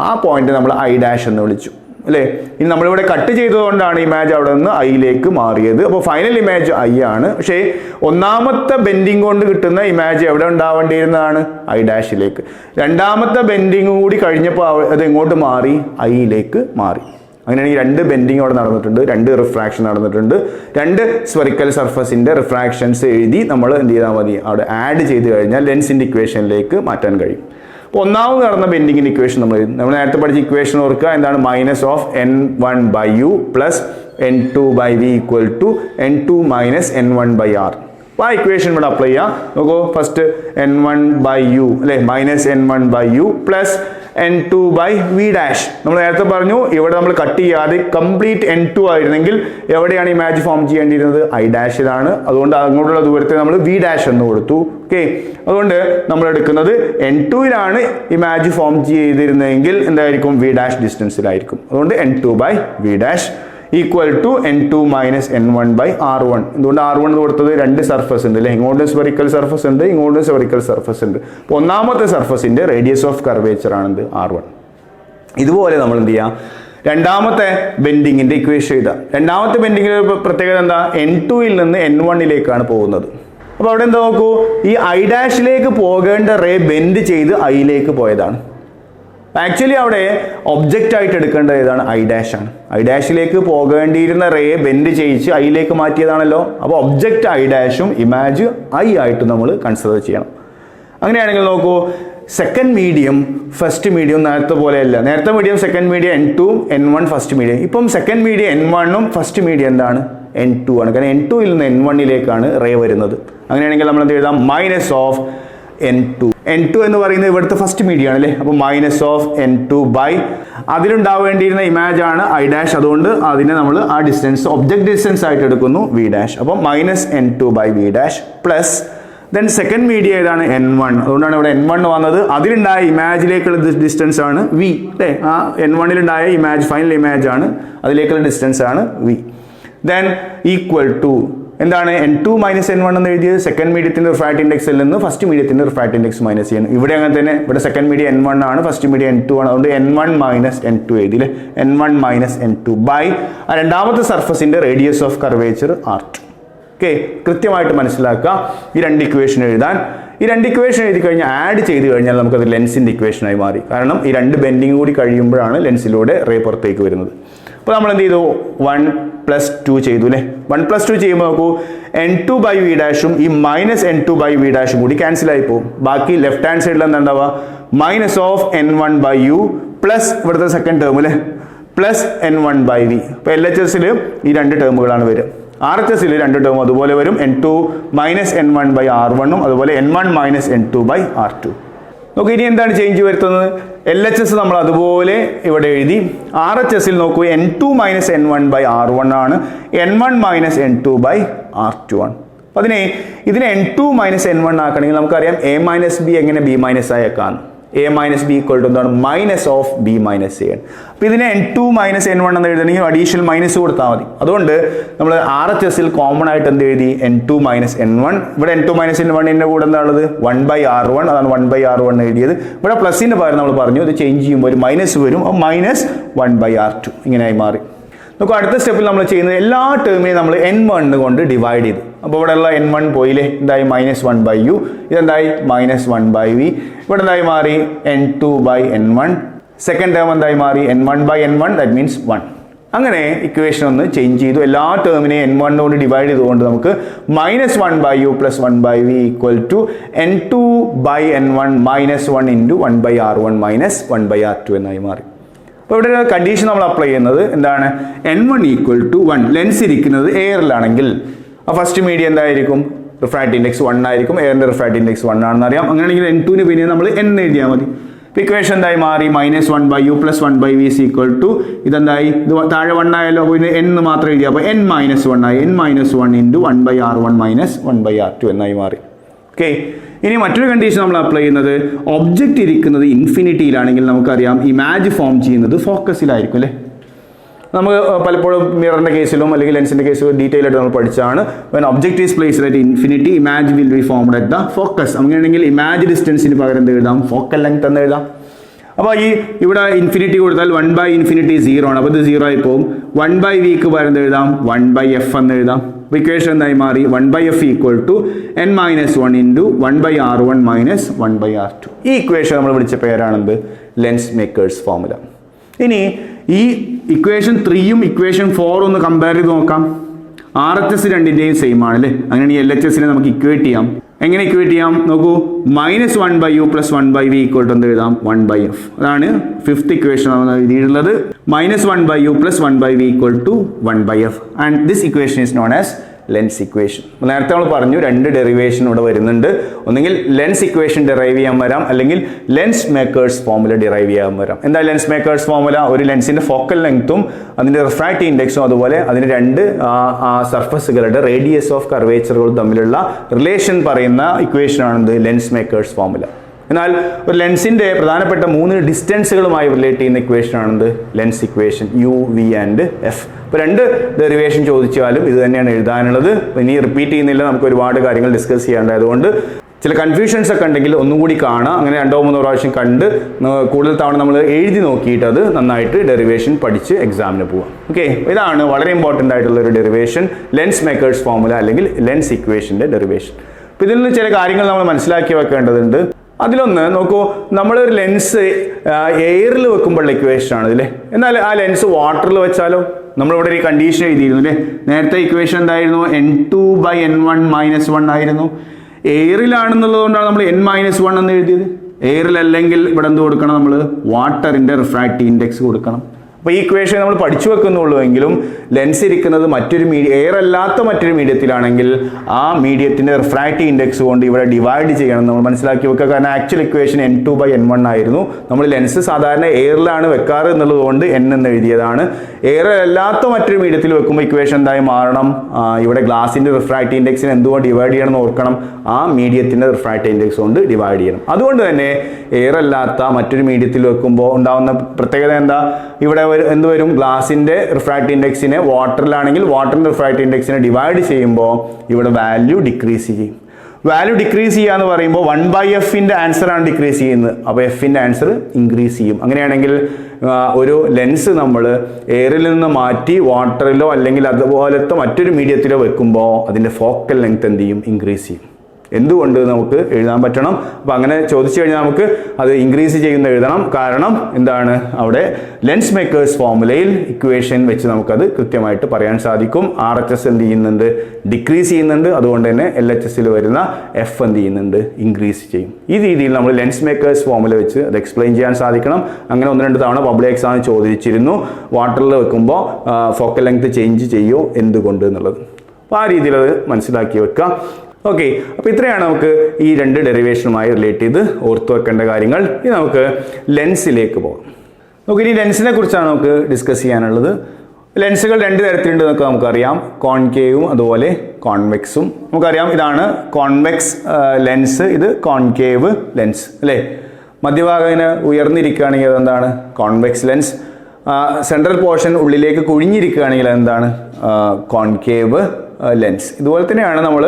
ആ പോയിന്റ് നമ്മൾ I' എന്ന് വിളിച്ചു. അല്ലേ? ഇനി നമ്മളിവിടെ കട്ട് ചെയ്തതുകൊണ്ടാണ് ഇമേജ് അവിടെ നിന്ന് ഐയിലേക്ക് മാറിയത്. അപ്പോൾ ഫൈനൽ ഇമേജ് ഐ ആണ്. പക്ഷേ ഒന്നാമത്തെ ബെൻഡിങ് കൊണ്ട് കിട്ടുന്ന ഇമേജ് എവിടെ ഉണ്ടാവേണ്ടിയിരുന്നതാണ്? ഐ ഡാഷിലേക്ക്. രണ്ടാമത്തെ ബെൻഡിങ് കൂടി കഴിഞ്ഞപ്പോൾ അത് എങ്ങോട്ട് മാറി? ഐയിലേക്ക് മാറി. അങ്ങനെയാണെങ്കിൽ രണ്ട് ബെൻഡിങ് അവിടെ നടന്നിട്ടുണ്ട്, രണ്ട് റിഫ്രാക്ഷൻ നടന്നിട്ടുണ്ട്. രണ്ട് സ്ഫെറിക്കൽ സർഫസിന്റെ റിഫ്രാക്ഷൻസ് എഴുതി നമ്മൾ എന്ത് ചെയ്താൽ മതി? അവിടെ ആഡ് ചെയ്ത് കഴിഞ്ഞാൽ ലെൻസിന്റെ ഇക്വേഷനിലേക്ക് മാറ്റാൻ കഴിയും. അപ്പോൾ ഒന്നാമത് നടന്ന ബെൻഡിങ്ങിന്റെ ഇക്വേഷൻ നമ്മൾ നേരത്തെ പഠിച്ച ഇക്വേഷൻ ഓർക്കുക. എന്താണ്? -n1/u plus n2/v equal to n2 minus n1/r. അപ്പോൾ ആ ഇക്വേഷൻ ഇവിടെ അപ്ലൈ ചെയ്യാം. നോക്കൂ, ഫസ്റ്റ് n1/u അല്ലെ, -n1/u പ്ലസ് n2/v ഡാഷ്. നമ്മൾ നേരത്തെ പറഞ്ഞു ഇവിടെ നമ്മൾ കട്ട് ചെയ്യാതെ കംപ്ലീറ്റ് n2 ആയിരുന്നെങ്കിൽ എവിടെയാണ് ഇമേജ് ഫോം ചെയ്യേണ്ടിയിരുന്നത്? ഐ ഡാഷിലാണ്. അതുകൊണ്ട് അങ്ങോട്ടുള്ള ദൂരത്തെ നമ്മൾ വി ഡാഷ് എന്ന് കൊടുത്തു. ഓക്കെ, അതുകൊണ്ട് നമ്മൾ എടുക്കുന്നത് n2ലാണ് ഇമേജ് ഫോം ചെയ്തിരുന്നെങ്കിൽ എന്തായിരിക്കും? വി ഡാഷ് ഡിസ്റ്റൻസിലായിരിക്കും. അതുകൊണ്ട് n2/v dash equal to n2 minus n1/r1. എന്തുകൊണ്ട് r1 കൊടുത്തത്? രണ്ട് സർഫസ് ഉണ്ട് അല്ലെ, ഇങ്ങോട്ടും സ്ഫെറിക്കൽ സർഫസ് ഉണ്ട്, ഇങ്ങോട്ടും സ്ഫെറിക്കൽ സർഫസ് ഉണ്ട്. അപ്പോൾ ഒന്നാമത്തെ സർഫസിന്റെ റേഡിയസ് ഓഫ് കർവേച്ചർ ആണെന്ത്? r1. ഇതുപോലെ നമ്മൾ എന്ത് ചെയ്യാം? രണ്ടാമത്തെ ബെൻഡിങ്ങിന്റെ ഇക്വേഷൻ എഴുതാം. രണ്ടാമത്തെ ബെൻഡിങ്ങിന്റെ പ്രത്യേകത എന്താ? n2ൽ നിന്ന് n1ലേക്കാണ് പോകുന്നത്. അപ്പോൾ അവിടെ എന്താ നോക്കൂ, ഈ ഐ ഡാഷിലേക്ക് പോകേണ്ട റേ ബെൻഡ് ചെയ്ത് ഐയിലേക്ക് പോയതാണ്. ആക്ച്വലി അവിടെ ഒബ്ജക്റ്റ് ആയിട്ട് എടുക്കേണ്ടത് ഏതാണ്? ഐ ഡാഷ് ആണ്. ഐ ഡാഷിലേക്ക് പോകേണ്ടിയിരുന്ന റേ ബെൻഡ് ചെയ്യിച്ച് ഐയിലേക്ക് മാറ്റിയതാണല്ലോ. അപ്പോൾ ഒബ്ജക്റ്റ് ഐ ഡാഷും ഇമേജ് ഐ ആയിട്ട് നമ്മൾ കൺസിഡർ ചെയ്യണം. അങ്ങനെയാണെങ്കിൽ നോക്കൂ, സെക്കൻഡ് മീഡിയം ഫസ്റ്റ് മീഡിയം നേരത്തെ പോലെയല്ല. നേരത്തെ medium second medium n2 n1 first medium. ഇപ്പം സെക്കൻഡ് മീഡിയം n1ഉം ഫസ്റ്റ് മീഡിയം എന്താണ്? n2 ആണ്. കാരണം n2ൽ നിന്ന് n1ലേക്കാണ് റേ വരുന്നത്. അങ്ങനെയാണെങ്കിൽ നമ്മൾ എന്ത് എഴുതാം? Minus of n2. n2 എന്ന് പറയുന്നത് ഇവിടുത്തെ ഫസ്റ്റ് മീഡിയം ആണ് അല്ലേ. അപ്പോൾ -n2 ബൈ അതിലുണ്ടാവേണ്ടിയിരുന്ന ഇമേജ് ആണ് ഐ ഡാഷ്. അതുകൊണ്ട് അതിനെ നമ്മൾ ആ ഡിസ്റ്റൻസ് ഒബ്ജക്ട് ഡിസ്റ്റൻസ് ആയിട്ട് എടുക്കുന്നു, വി ഡാഷ്. അപ്പോൾ -n2/v dash plus then second medium ഏതാണ്? n1. അതുകൊണ്ടാണ് ഇവിടെ n1 വന്നത്. അതിലുണ്ടായ ഇമേജിലേക്കുള്ള ഡിസ്റ്റൻസ് ആണ് v അല്ലേ. ആ n1ലുണ്ടായ ഇമേജ് ഫൈനൽ ഇമേജ് ആണ്, അതിലേക്കുള്ള ഡിസ്റ്റൻസ് ആണ് v. ദെൻ ഈക്വൽ ടു എന്താണ്? n2 മൈനസ് n1 എന്ന് എഴുതിയത് സെക്കൻഡ് മീഡിയത്തിന്റെ റിഫ്രാക്റ്റീവ് ഇൻഡെക്സിൽ നിന്ന് ഫസ്റ്റ് മീഡിയത്തിന്റെ റിഫ്രാക്റ്റീവ് ഇൻഡെക്സ് മൈനസ് ചെയ്യണം. ഇവിടെ അങ്ങനെ തന്നെ. ഇവിടെ സെക്കൻഡ് മീഡിയം n1 ആണ്, ഫസ്റ്റ് മീഡിയം n2 ആണ്. അതുകൊണ്ട് n1 minus n2 എഴുതിയില്ലേ. n1 minus n2 by ആ രണ്ടാമത്തെ സർഫസിന്റെ radius of curvature r2. Okay, കൃത്യമായിട്ട് മനസ്സിലാക്കുക. ഈ രണ്ട് ഇക്വേഷൻ എഴുതാൻ, ഈ രണ്ട് ഇക്വേഷൻ എഴുതി കഴിഞ്ഞാൽ ആഡ് ചെയ്ത് കഴിഞ്ഞാൽ നമുക്കത് ലെൻസിന്റെ ഇക്വേഷനായി മാറി. കാരണം ഈ രണ്ട് ബെൻഡിങ് കൂടി കഴിയുമ്പോഴാണ് ലെൻസിലൂടെ റേ പുറത്തേക്ക് വരുന്നത്. അപ്പോൾ നമ്മൾ എന്ത് ചെയ്തു? 1+2 ചെയ്തു അല്ലേ. 1+2 ചെയ്യുമ്പോൾ നോക്കൂ, n2/v ഡാഷും ഈ -n2/v ഡാഷും കൂടി ക്യാൻസൽ ആയി പോകും. ബാക്കി ലെഫ്റ്റ് ഹാൻഡ് സൈഡിൽ എന്താ ഉണ്ടാവുക? -n1/u പ്ലസ് ഇവിടുത്തെ സെക്കൻഡ് ടേം അല്ലേ, പ്ലസ് n1/v. അപ്പോൾ LHSൽ ഈ രണ്ട് ടേമുകളാണ് വരിക. RHSൽ രണ്ട് ടേം അതുപോലെ വരും. n2 മൈനസ് n1/r1ഉം അതുപോലെ n1 മൈനസ് n2/r2. നോക്കൂ, ഇനി എന്താണ് ചേഞ്ച് വരുത്തുന്നത്? LHS നമ്മൾ അതുപോലെ ഇവിടെ എഴുതി. RHSൽ നോക്കൂ, n2 മൈനസ് n1/r1 ആണ്, n1 മൈനസ് n2/r2 ആണ്. അപ്പോൾ ഇതിനെ n2 മൈനസ് n1 ആക്കണമെങ്കിൽ നമുക്കറിയാം a മൈനസ് ബി എങ്ങനെ b മൈനസ് ആയേക്കാം. a minus b equal to എന്താണ്? Minus of b minus a. അപ്പോൾ ഇതിനെ n2 മൈനസ് n1 എന്ന് എഴുതണമെങ്കിൽ അഡീഷണൽ മൈനസ് കൊടുത്താൽ മതി. അതുകൊണ്ട് നമ്മൾ RHSൽ കോമൺ ആയിട്ട് എന്ത് എഴുതി? n2 minus n1. ഇവിടെ n2 മൈനസ് n1ന്റെ കൂടെ എന്താണുള്ളത്? 1/r1. അതാണ് 1/r1 എഴുതിയത്. ഇവിടെ പ്ലസിന്റെ പകരം നമ്മൾ പറഞ്ഞു ഇത് ചേഞ്ച് ചെയ്യുമ്പോൾ ഒരു മൈനസ് വരും. അപ്പോൾ -1/r2 ഇങ്ങനെയായി മാറി. നോക്കൂ, അടുത്ത സ്റ്റെപ്പിൽ നമ്മൾ ചെയ്യുന്നത് എല്ലാ ടേമിനെയും നമ്മൾ n1 കൊണ്ട് ഡിവൈഡ് ചെയ്തു. അപ്പോൾ ഇവിടെയുള്ള n1 പോയില്ലേ, എന്തായി? -1/u. ഇതെന്തായി? -1/v. ഇവിടെ എന്തായി മാറി? n2/n1. സെക്കൻഡ് ടേം എന്തായി മാറി? n1/n1, that means 1. അങ്ങനെ ഇക്വേഷൻ ഒന്ന് ചേഞ്ച് ചെയ്തു. എല്ലാ ടേമിനെയും n1 കൊണ്ട് ഡിവൈഡ് ചെയ്തുകൊണ്ട് നമുക്ക് -1/u plus 1/v equal to n2/n1 -1 into 1/r1 minus 1/r2 എന്നായി മാറി. അപ്പോൾ ഇവിടെ ഒരു കണ്ടീഷൻ നമ്മൾ അപ്ലൈ ചെയ്യുന്നത് എന്താണ്? n1 equal to 1. ലെൻസ് ഇരിക്കുന്നത് എയറിലാണെങ്കിൽ ആ ഫസ്റ്റ് മീഡിയം എന്തായിരിക്കും? റിഫ്രാക്റ്റീവ് ഇൻഡെക്സ് 1 ആയിരിക്കും. എയറിന്റെ റിഫ്രാക്റ്റീവ് ഇൻഡെക്സ് 1 ആണെന്ന് അറിയാം. അങ്ങനെയാണെങ്കിൽ n2ന് പിന്നെ നമ്മൾ n എഴുതിയാൽ മതി. അപ്പോൾ ഇക്വേഷൻ എന്തായി മാറി? -1/u plus 1/v equal to ഇതെന്തായി? ഇത് താഴെ 1 ആയല്ലോ, അപ്പോൾ ഇത് n മാത്രം എഴുതിയാൽ അപ്പോൾ n മൈനസ് 1 ആയി. n minus 1 into 1/r1 minus 1/r2 എന്നായി മാറി. ഓക്കെ, ഇനി മറ്റൊരു കണ്ടീഷൻ നമ്മൾ അപ്ലൈ ചെയ്യുന്നത് ഒബ്ജക്റ്റ് ഇരിക്കുന്നത് ഇൻഫിനിറ്റിയിലാണെങ്കിൽ നമുക്കറിയാം ഇമേജ് ഫോം ചെയ്യുന്നത് ഫോക്കസിലായിരിക്കും അല്ലേ. നമുക്ക് പലപ്പോഴും മിററിന്റെ കേസിലും അല്ലെങ്കിൽ ലെൻസിന്റെ കേസിലും ഡീറ്റെയിൽ ആയിട്ട് നമ്മൾ പഠിച്ചാണ്. When object is placed at infinity image will be formed at the focus. അങ്ങനെയാണെങ്കിൽ ഇമേജ് ഡിസ്റ്റൻസിന് പകരം എന്ത് എഴുതാം? ഫോക്കൽ ലെങ്ത് എന്ന് എഴുതാം. അപ്പോൾ ഇവിടെ ഇൻഫിനിറ്റി കൊടുത്താൽ 1/∞ 0 ആണ്. അപ്പോൾ ഇത് 0 ആയി പോകും. 1/v പകരം എഴുതാം 1/f എന്ന് എഴുതാം. അപ്പോൾ ഇക്വേഷൻ എന്തായി മാറി? 1/f = n-1 × 1/r1 - 1/r2. ഈ ഇക്വേഷൻ നമ്മൾ വിളിച്ച പേരാണെന്ത്? Lens makers formula. ഇനി ഈ ഇക്വേഷൻ 3യും ഇക്വേഷൻ 4 ഒന്ന് കമ്പയർ ചെയ്ത് നോക്കാം. RHS രണ്ടിൻ്റെയും സെയിം ആണല്ലേ. അങ്ങനെയാണെങ്കിൽ LHSനെ നമുക്ക് ഇക്വേറ്റ് ചെയ്യാം. എങ്ങനെ ഇക്വേറ്റ് ചെയ്യാം നോക്കൂ. -1/u + 1/v = എന്ത് എഴുതാം? 1/f. അതാണ് 5th ഇക്വേഷൻ നമ്മൾ എഴുതിയിട്ടുള്ളത്. -1/u + 1/v = 1/f. And this equation is known as lens equation. നേരത്തെ നമ്മൾ പറഞ്ഞു രണ്ട് ഡെറിവേഷൻ ഇവിടെ വരുന്നുണ്ട്. ഒന്നെങ്കിൽ ലെൻസ് ഇക്വേഷൻ ഡെറൈവ് ചെയ്യാൻ വരാം, അല്ലെങ്കിൽ ലെൻസ് മേക്കേഴ്സ് ഫോർമുല ഡെറൈവ് ചെയ്യാൻ വരാം. എന്താ ലെൻസ് മേക്കേഴ്സ് ഫോർമുല? ഒരു ലെൻസിന്റെ ഫോക്കൽ ലെങ്ത്തും അതിന്റെ റിഫ്രാക്റ്റീവ് ഇൻഡെക്സും അതുപോലെ അതിന് രണ്ട് സർഫസുകളുടെ റേഡിയസ് ഓഫ് കർവേച്ചറുകളും തമ്മിലുള്ള റിലേഷൻ പറയുന്ന ഇക്വേഷൻ ആണെന്ത്? Lens makers formula. എന്നാൽ ഒരു ലെൻസിന്റെ പ്രധാനപ്പെട്ട 3 ഡിസ്റ്റൻസുകളുമായി റിലേറ്റ് ചെയ്യുന്ന ഇക്വേഷൻ ആണെന്ത്? Lens equation u, v and f. ഇപ്പോൾ രണ്ട് ഡെറിവേഷൻ ചോദിച്ചാലും ഇത് തന്നെയാണ് എഴുതാനുള്ളത്. ഇനി റിപ്പീറ്റ് ചെയ്യുന്നില്ല, നമുക്ക് ഒരുപാട് കാര്യങ്ങൾ ഡിസ്കസ് ചെയ്യാണ്ടായതുകൊണ്ട് ചില കൺഫ്യൂഷൻസ് ഒക്കെ ഉണ്ടെങ്കിൽ ഒന്നും കൂടി കാണാം. അങ്ങനെ 2-3 പ്രാവശ്യം കണ്ട് കൂടുതൽ തവണ നമ്മൾ എഴുതി നോക്കിയിട്ട് അത് നന്നായിട്ട് ഡെറിവേഷൻ പഠിച്ച് എക്സാമിന് പോവാം. ഓക്കെ, ഇതാണ് വളരെ ഇമ്പോർട്ടൻ്റ് ആയിട്ടുള്ള ഒരു ഡെറിവേഷൻ, ലെൻസ് മേക്കേഴ്സ് ഫോർമുല അല്ലെങ്കിൽ ലെൻസ് ഇക്വേഷൻ്റെ ഡെറിവേഷൻ. അപ്പോൾ ഇതിൽ നിന്ന് ചില കാര്യങ്ങൾ നമ്മൾ മനസ്സിലാക്കി വെക്കേണ്ടതുണ്ട്. അതിലൊന്ന് നോക്കൂ, നമ്മളൊരു ലെൻസ് എയറിൽ വെക്കുമ്പോഴുള്ള ഇക്വേഷൻ ആണ് ഇതില്ലേ. എന്നാൽ ആ ലെൻസ് വാട്ടറിൽ വെച്ചാലോ? നമ്മളിവിടെ ഒരു കണ്ടീഷൻ എഴുതിയിരുന്നു അല്ലേ. നേരത്തെ ഇക്വേഷൻ എന്തായിരുന്നു? n2/n1 - 1 ആയിരുന്നു. എയറിലാണെന്നുള്ളത് കൊണ്ടാണ് നമ്മൾ n-1 എന്ന് എഴുതിയത്. എയറിലല്ലെങ്കിൽ ഇവിടെ എന്ത് കൊടുക്കണം? നമ്മൾ വാട്ടറിന്റെ റിഫ്രാക്റ്റീവ് ഇൻഡെക്സ് കൊടുക്കണം. അപ്പോൾ ഈ ഇക്വേഷൻ നമ്മൾ പഠിച്ചു വെക്കുന്നുള്ളൂ എങ്കിലും ലെൻസ് ഇരിക്കുന്നത് മറ്റൊരു എയർ അല്ലാത്ത മറ്റൊരു മീഡിയത്തിലാണെങ്കിൽ ആ മീഡിയത്തിന്റെ റിഫ്രാക്റ്റീവ് ഇൻഡെക്സ് കൊണ്ട് ഇവിടെ ഡിവൈഡ് ചെയ്യണം നമ്മൾ മനസ്സിലാക്കി വെക്കുക. കാരണം ആക്ച്വൽ ഇക്വേഷൻ n2/n1 ആയിരുന്നു. നമ്മൾ ലെൻസ് സാധാരണ എയറിലാണ് വെക്കാറ് എന്നുള്ളത് കൊണ്ട് n എന്ന് എഴുതിയതാണ്. എയർ അല്ലാത്ത മറ്റൊരു മീഡിയത്തിൽ വെക്കുമ്പോൾ ഇക്വേഷൻ എന്തായി മാറണം? ഇവിടെ ഗ്ലാസിന്റെ റിഫ്രാക്റ്റീവ് ഇൻഡെക്സിന് എന്തുകൊണ്ട് ഡിവൈഡ് ചെയ്യണം എന്ന് ഓർക്കണം. ആ മീഡിയത്തിന്റെ റിഫ്രാക്റ്റീവ് ഇൻഡെക്സ് കൊണ്ട് ഡിവൈഡ് ചെയ്യണം. അതുകൊണ്ട് തന്നെ എയർ അല്ലാത്ത മറ്റൊരു മീഡിയത്തിൽ വെക്കുമ്പോൾ ഉണ്ടാവുന്ന പ്രത്യേകത എന്താ? ഇവിടെ എന്ത് വരും? ഗ്ലാസിന്റെ റിഫ്രാക്റ്റീവ് ഇൻഡെക്സിനെ വാട്ടറിലാണെങ്കിൽ വാട്ടറിന്റെ റിഫ്രാക്റ്റീവ് ഇൻഡെക്സിനെ ഡിവൈഡ് ചെയ്യുമ്പോൾ ഇവിടെ വാല്യൂ ഡിക്രീസ് ചെയ്യും. വാല്യൂ ഡിക്രീസ് ചെയ്യുക എന്ന് പറയുമ്പോൾ 1/f ആൻസർ ആണ് ഡിക്രീസ് ചെയ്യുന്നത്. അപ്പോൾ എഫിന്റെ ആൻസർ ഇൻക്രീസ് ചെയ്യും. അങ്ങനെയാണെങ്കിൽ ഒരു ലെൻസ് നമ്മൾ എയറിൽ നിന്ന് മാറ്റി വാട്ടറിലോ അല്ലെങ്കിൽ അതുപോലത്തെ മറ്റൊരു മീഡിയത്തിലോ വെക്കുമ്പോൾ അതിന്റെ ഫോക്കൽ ലെങ്ത് എന്ത് ചെയ്യും? ഇൻക്രീസ് ചെയ്യും. എന്തുകൊണ്ട് നമുക്ക് എഴുതാൻ പറ്റണം? അപ്പോൾ അങ്ങനെ ചോദിച്ചു കഴിഞ്ഞാൽ നമുക്ക് അത് ഇൻക്രീസ് ചെയ്യുന്ന എഴുതണം. കാരണം എന്താണ്? അവിടെ ലെൻസ് മേക്കേഴ്സ് ഫോർമുലയിൽ ഇക്വേഷൻ വെച്ച് നമുക്കത് കൃത്യമായിട്ട് പറയാൻ സാധിക്കും. RHS എന്ത് ചെയ്യുന്നുണ്ട്? ഡിക്രീസ് ചെയ്യുന്നുണ്ട്. അതുകൊണ്ട് തന്നെ LHSൽ വരുന്ന എഫ് എന്ത് ചെയ്യുന്നുണ്ട്? ഇൻക്രീസ് ചെയ്യും. ഈ രീതിയിൽ നമ്മൾ ലെൻസ് മേക്കേഴ്സ് ഫോർമുല വെച്ച് അത് എക്സ്പ്ലെയിൻ ചെയ്യാൻ സാധിക്കണം. അങ്ങനെ 1-2 തവണ പബ്ലിക് എക്സാമിന് ചോദിച്ചിരുന്നു, വാട്ടറിൽ വെക്കുമ്പോൾ ഫോക്കൽ ലെങ്ത് ചേഞ്ച് ചെയ്യുമോ എന്തുകൊണ്ട് എന്നുള്ളത്. അപ്പോൾ ആ രീതിയിൽ അത് മനസ്സിലാക്കി വെക്കുക. ഓക്കെ, അപ്പോൾ ഇത്രയാണ് നമുക്ക് ഈ രണ്ട് ഡെറിവേഷനുമായി റിലേറ്റ് ചെയ്ത് ഓർത്തു വെക്കേണ്ട കാര്യങ്ങൾ. ഇനി നമുക്ക് ലെൻസിലേക്ക് പോകാം. നമുക്ക് ഇനി ലെൻസിനെ കുറിച്ചാണ് നമുക്ക് ഡിസ്കസ് ചെയ്യാനുള്ളത്. ലെൻസുകൾ 2 തരത്തിലുണ്ട് എന്നൊക്കെ നമുക്കറിയാം. കോൺകേവും അതുപോലെ കോൺവെക്സും. നമുക്കറിയാം ഇതാണ് കോൺവെക്സ് ലെൻസ്, ഇത് കോൺകേവ് ലെൻസ് അല്ലേ. മധ്യഭാഗം ഇങ്ങനെ ഉയർന്നിരിക്കുകയാണെങ്കിൽ അതെന്താണ്? Convex lens. സെൻട്രൽ പോർഷൻ ഉള്ളിലേക്ക് കുഴിഞ്ഞിരിക്കുകയാണെങ്കിൽ അതെന്താണ്? Concave lens. ഇതുപോലെ തന്നെയാണ് നമ്മൾ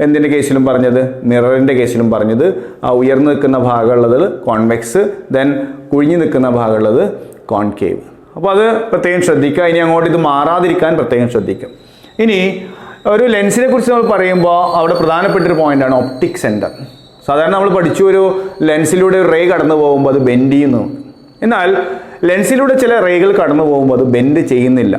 എന്തിൻ്റെ കേസിലും പറഞ്ഞത്, മിററിൻ്റെ കേസിലും പറഞ്ഞത്. ആ ഉയർന്നു നിൽക്കുന്ന ഭാഗമുള്ളത് കോൺവെക്സ്, ദെൻ കുഴിഞ്ഞു നിൽക്കുന്ന ഭാഗമുള്ളത് കോൺകേവ്. അപ്പോൾ അത് പ്രത്യേകം ശ്രദ്ധിക്കുക. ഇനി അങ്ങോട്ട് ഇത് മാറാതിരിക്കാൻ പ്രത്യേകം ശ്രദ്ധിക്കും. ഇനി ഒരു ലെൻസിനെ കുറിച്ച് നമ്മൾ പറയുമ്പോൾ അവിടെ പ്രധാനപ്പെട്ടൊരു പോയിന്റാണ് ഒപ്റ്റിക് സെൻറ്റർ. സാധാരണ നമ്മൾ പഠിച്ചു ഒരു ലെൻസിലൂടെ ഒരു റേ കടന്നു പോകുമ്പോൾ അത് ബെൻഡ് ചെയ്യുന്നു. എന്നാൽ ലെൻസിലൂടെ ചില റേകൾ കടന്നു പോകുമ്പോൾ അത് ബെൻഡ് ചെയ്യുന്നില്ല.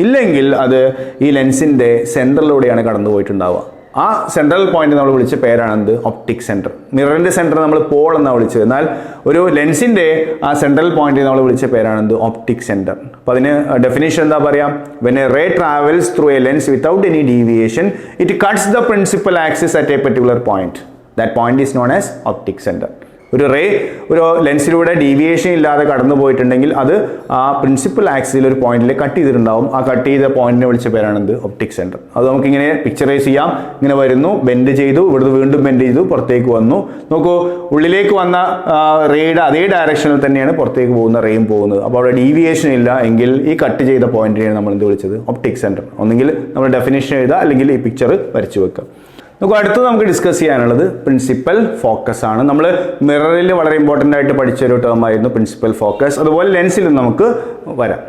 ഇല്ലെങ്കിൽ അത് ഈ ലെൻസിൻ്റെ സെൻറ്ററിലൂടെയാണ് കടന്നു പോയിട്ടുണ്ടാവുക. ആ സെൻട്രൽ പോയിന്റ് നമ്മൾ വിളിച്ച പേരാണെന്ത്? Optic centre. മിററിൻ്റെ സെൻറ്റർ നമ്മൾ പോൾ എന്നാണ് വിളിച്ചത്. എന്നാൽ ഒരു ലെൻസിൻ്റെ ആ സെൻട്രൽ പോയിന്റ് നമ്മൾ വിളിച്ച പേരാണെന്ത്? Optic centre. അപ്പോൾ അതിന് ഡെഫിനേഷൻ എന്താ പറയാം? When a ray travels through a lens without any deviation it cuts the principal axis at a particular point. That point is known as optic centre. ഒരു ray ഒരു ലെൻസിലൂടെ ഡീവിയേഷൻ ഇല്ലാതെ കടന്നു പോയിട്ടുണ്ടെങ്കിൽ അത് ആ പ്രിൻസിപ്പൽ ആക്സിൽ ഒരു പോയിന്റിൽ കട്ട് ചെയ്തിട്ടുണ്ടാവും. ആ കട്ട് ചെയ്ത പോയിന്റിനെ വിളിച്ച പേരാണെന്ത്? Optic centre. അത് നമുക്കിങ്ങനെ പിക്ചറൈസ് ചെയ്യാം. ഇങ്ങനെ വരുന്നു, ബെൻഡ് ചെയ്തു, ഇവിടുന്ന് വീണ്ടും ബെൻഡ് ചെയ്തു, പുറത്തേക്ക് വന്നു. നോക്കൂ, ഉള്ളിലേക്ക് വന്ന റേയുടെ അതേ ഡയറക്ഷനിൽ തന്നെയാണ് പുറത്തേക്ക് പോകുന്ന റേയും പോകുന്നത്. അപ്പോൾ അവിടെ ഡീവിയേഷൻ ഇല്ല എങ്കിൽ ഈ കട്ട് ചെയ്ത പോയിന്റിനെയാണ് നമ്മൾ എന്ത് വിളിച്ചത്? Optic centre. ഒന്നെങ്കിൽ നമ്മൾ ഡെഫിനേഷൻ എഴുതുക, അല്ലെങ്കിൽ ഈ പിക്ചർ വരച്ചു വെക്കുക. നമുക്ക് അടുത്ത് നമുക്ക് ഡിസ്കസ് ചെയ്യാനുള്ളത് പ്രിൻസിപ്പൽ ഫോക്കസ് ആണ്. നമ്മൾ മിററിൽ വളരെ ഇമ്പോർട്ടൻ്റ് ആയിട്ട് പഠിച്ചൊരു ടേം ആയിരുന്നു പ്രിൻസിപ്പൽ ഫോക്കസ്. അതുപോലെ ലെൻസിലും നമുക്ക് വരാം.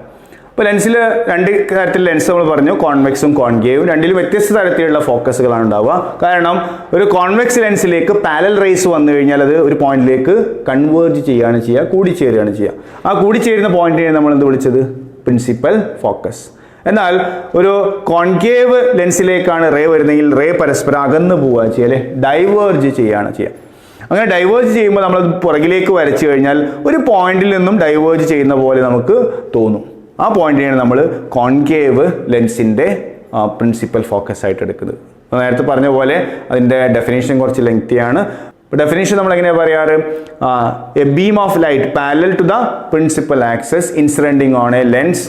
അപ്പോൾ ലെൻസിൽ രണ്ട് തരത്തിൽ ലെൻസ് നമ്മൾ പറഞ്ഞു, കോൺവെക്സും കോൺകേവും. രണ്ടിലും വ്യത്യസ്ത തരത്തിലുള്ള ഫോക്കസുകളാണ് ഉണ്ടാവുക. കാരണം ഒരു കോൺവെക്സ് ലെൻസിലേക്ക് പാരലൽ റേസ് വന്നു കഴിഞ്ഞാൽ അത് ഒരു പോയിന്റിലേക്ക് കൺവേർജ് ചെയ്യുകയാണ് ചെയ്യുക, കൂടിച്ചേരുകയാണ് ചെയ്യുക. ആ കൂടിച്ചേരുന്ന പോയിന്റിനെ നമ്മൾ എന്ത് വിളിച്ചത്? Principal focus. എന്നാൽ ഒരു കോൺകേവ് ലെൻസിലേക്കാണ് റേ വരുന്നതെങ്കിൽ റേ പരസ്പരം അകന്നു പോവുക ചെയ്യുക, അല്ലെ, ഡൈവേർജ് ചെയ്യുകയാണ് ചെയ്യുക. അങ്ങനെ ഡൈവേർജ് ചെയ്യുമ്പോൾ നമ്മൾ പുറകിലേക്ക് വരച്ചു കഴിഞ്ഞാൽ ഒരു പോയിന്റിൽ നിന്നും ഡൈവേർജ് ചെയ്യുന്ന പോലെ നമുക്ക് തോന്നും. ആ പോയിന്റിനെയാണ് നമ്മൾ കോൺകേവ് ലെൻസിൻ്റെ പ്രിൻസിപ്പൽ ഫോക്കസ് ആയിട്ട് എടുക്കുന്നത്. നേരത്തെ പറഞ്ഞ പോലെ അതിൻ്റെ ഡെഫിനേഷൻ കുറച്ച് ലെങ്തിയാണ്. ഡെഫിനേഷൻ നമ്മൾ എങ്ങനെയാണ് പറയാറ്? A beam of light parallel to the principal axis incidenting on a lens.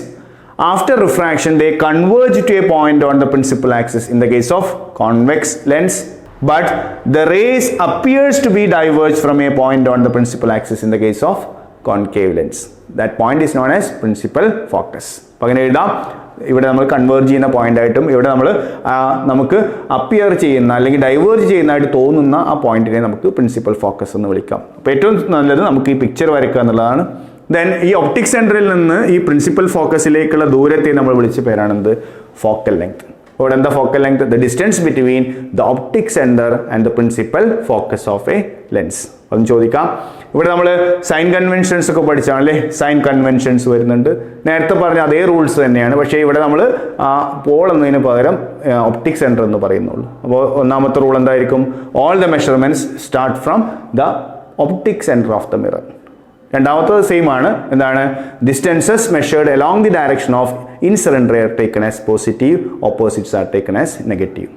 After refraction, they converge to a point on the principal axis in the case of convex lens, but the rays appears to be diverged from a point on the principal axis in the case of concave lens. That point is known as principal focus. അപ്പോൾ അങ്ങനെ എഴുതാം. ഇവിടെ നമ്മൾ converge ചെയ്യുന്ന point ആയിട്ടും ഇവിടെ നമ്മൾ നമുക്ക് അപ്പിയർ ചെയ്യുന്ന അല്ലെങ്കിൽ ഡൈവേർജ് ചെയ്യുന്നതായിട്ട് തോന്നുന്ന ആ പോയിന്റിനെ നമുക്ക് പ്രിൻസിപ്പൽ ഫോക്കസ് എന്ന് വിളിക്കാം. അപ്പോൾ ഏറ്റവും നല്ലത് നമുക്ക് ഈ പിക്ചർ വരയ്ക്കുക എന്നുള്ളതാണ്. ദെൻ ഈ ഒപ്റ്റിക് സെൻറ്ററിൽ നിന്ന് ഈ പ്രിൻസിപ്പൽ ഫോക്കസിലേക്കുള്ള ദൂരത്തെ നമ്മൾ വിളിച്ച പേരാണെന്ത്? Focal length. ഇവിടെ എന്താ focal length? The distance between the optic centre and the principal focus of a lens. അതും ചോദിക്കാം. ഇവിടെ നമ്മൾ സൈൻ കൺവെൻഷൻസ് ഒക്കെ പഠിച്ചാണ്, അല്ലേ? സൈൻ കൺവെൻഷൻസ് വരുന്നുണ്ട്. നേരത്തെ പറഞ്ഞ അതേ റൂൾസ് തന്നെയാണ്, പക്ഷേ ഇവിടെ നമ്മൾ പോൾ എന്നതിന് പകരം ഒപ്റ്റിക് സെൻറ്റർ എന്ന് പറയുന്നുള്ളൂ. അപ്പോൾ ഒന്നാമത്തെ റൂൾ എന്തായിരിക്കും? All the measurements start from the optic centre of the mirror. രണ്ടാമത്തത് സെയിം ആണ്. എന്താണ്? Distances measured along the direction of incident ray are taken as positive, opposites are taken as negative.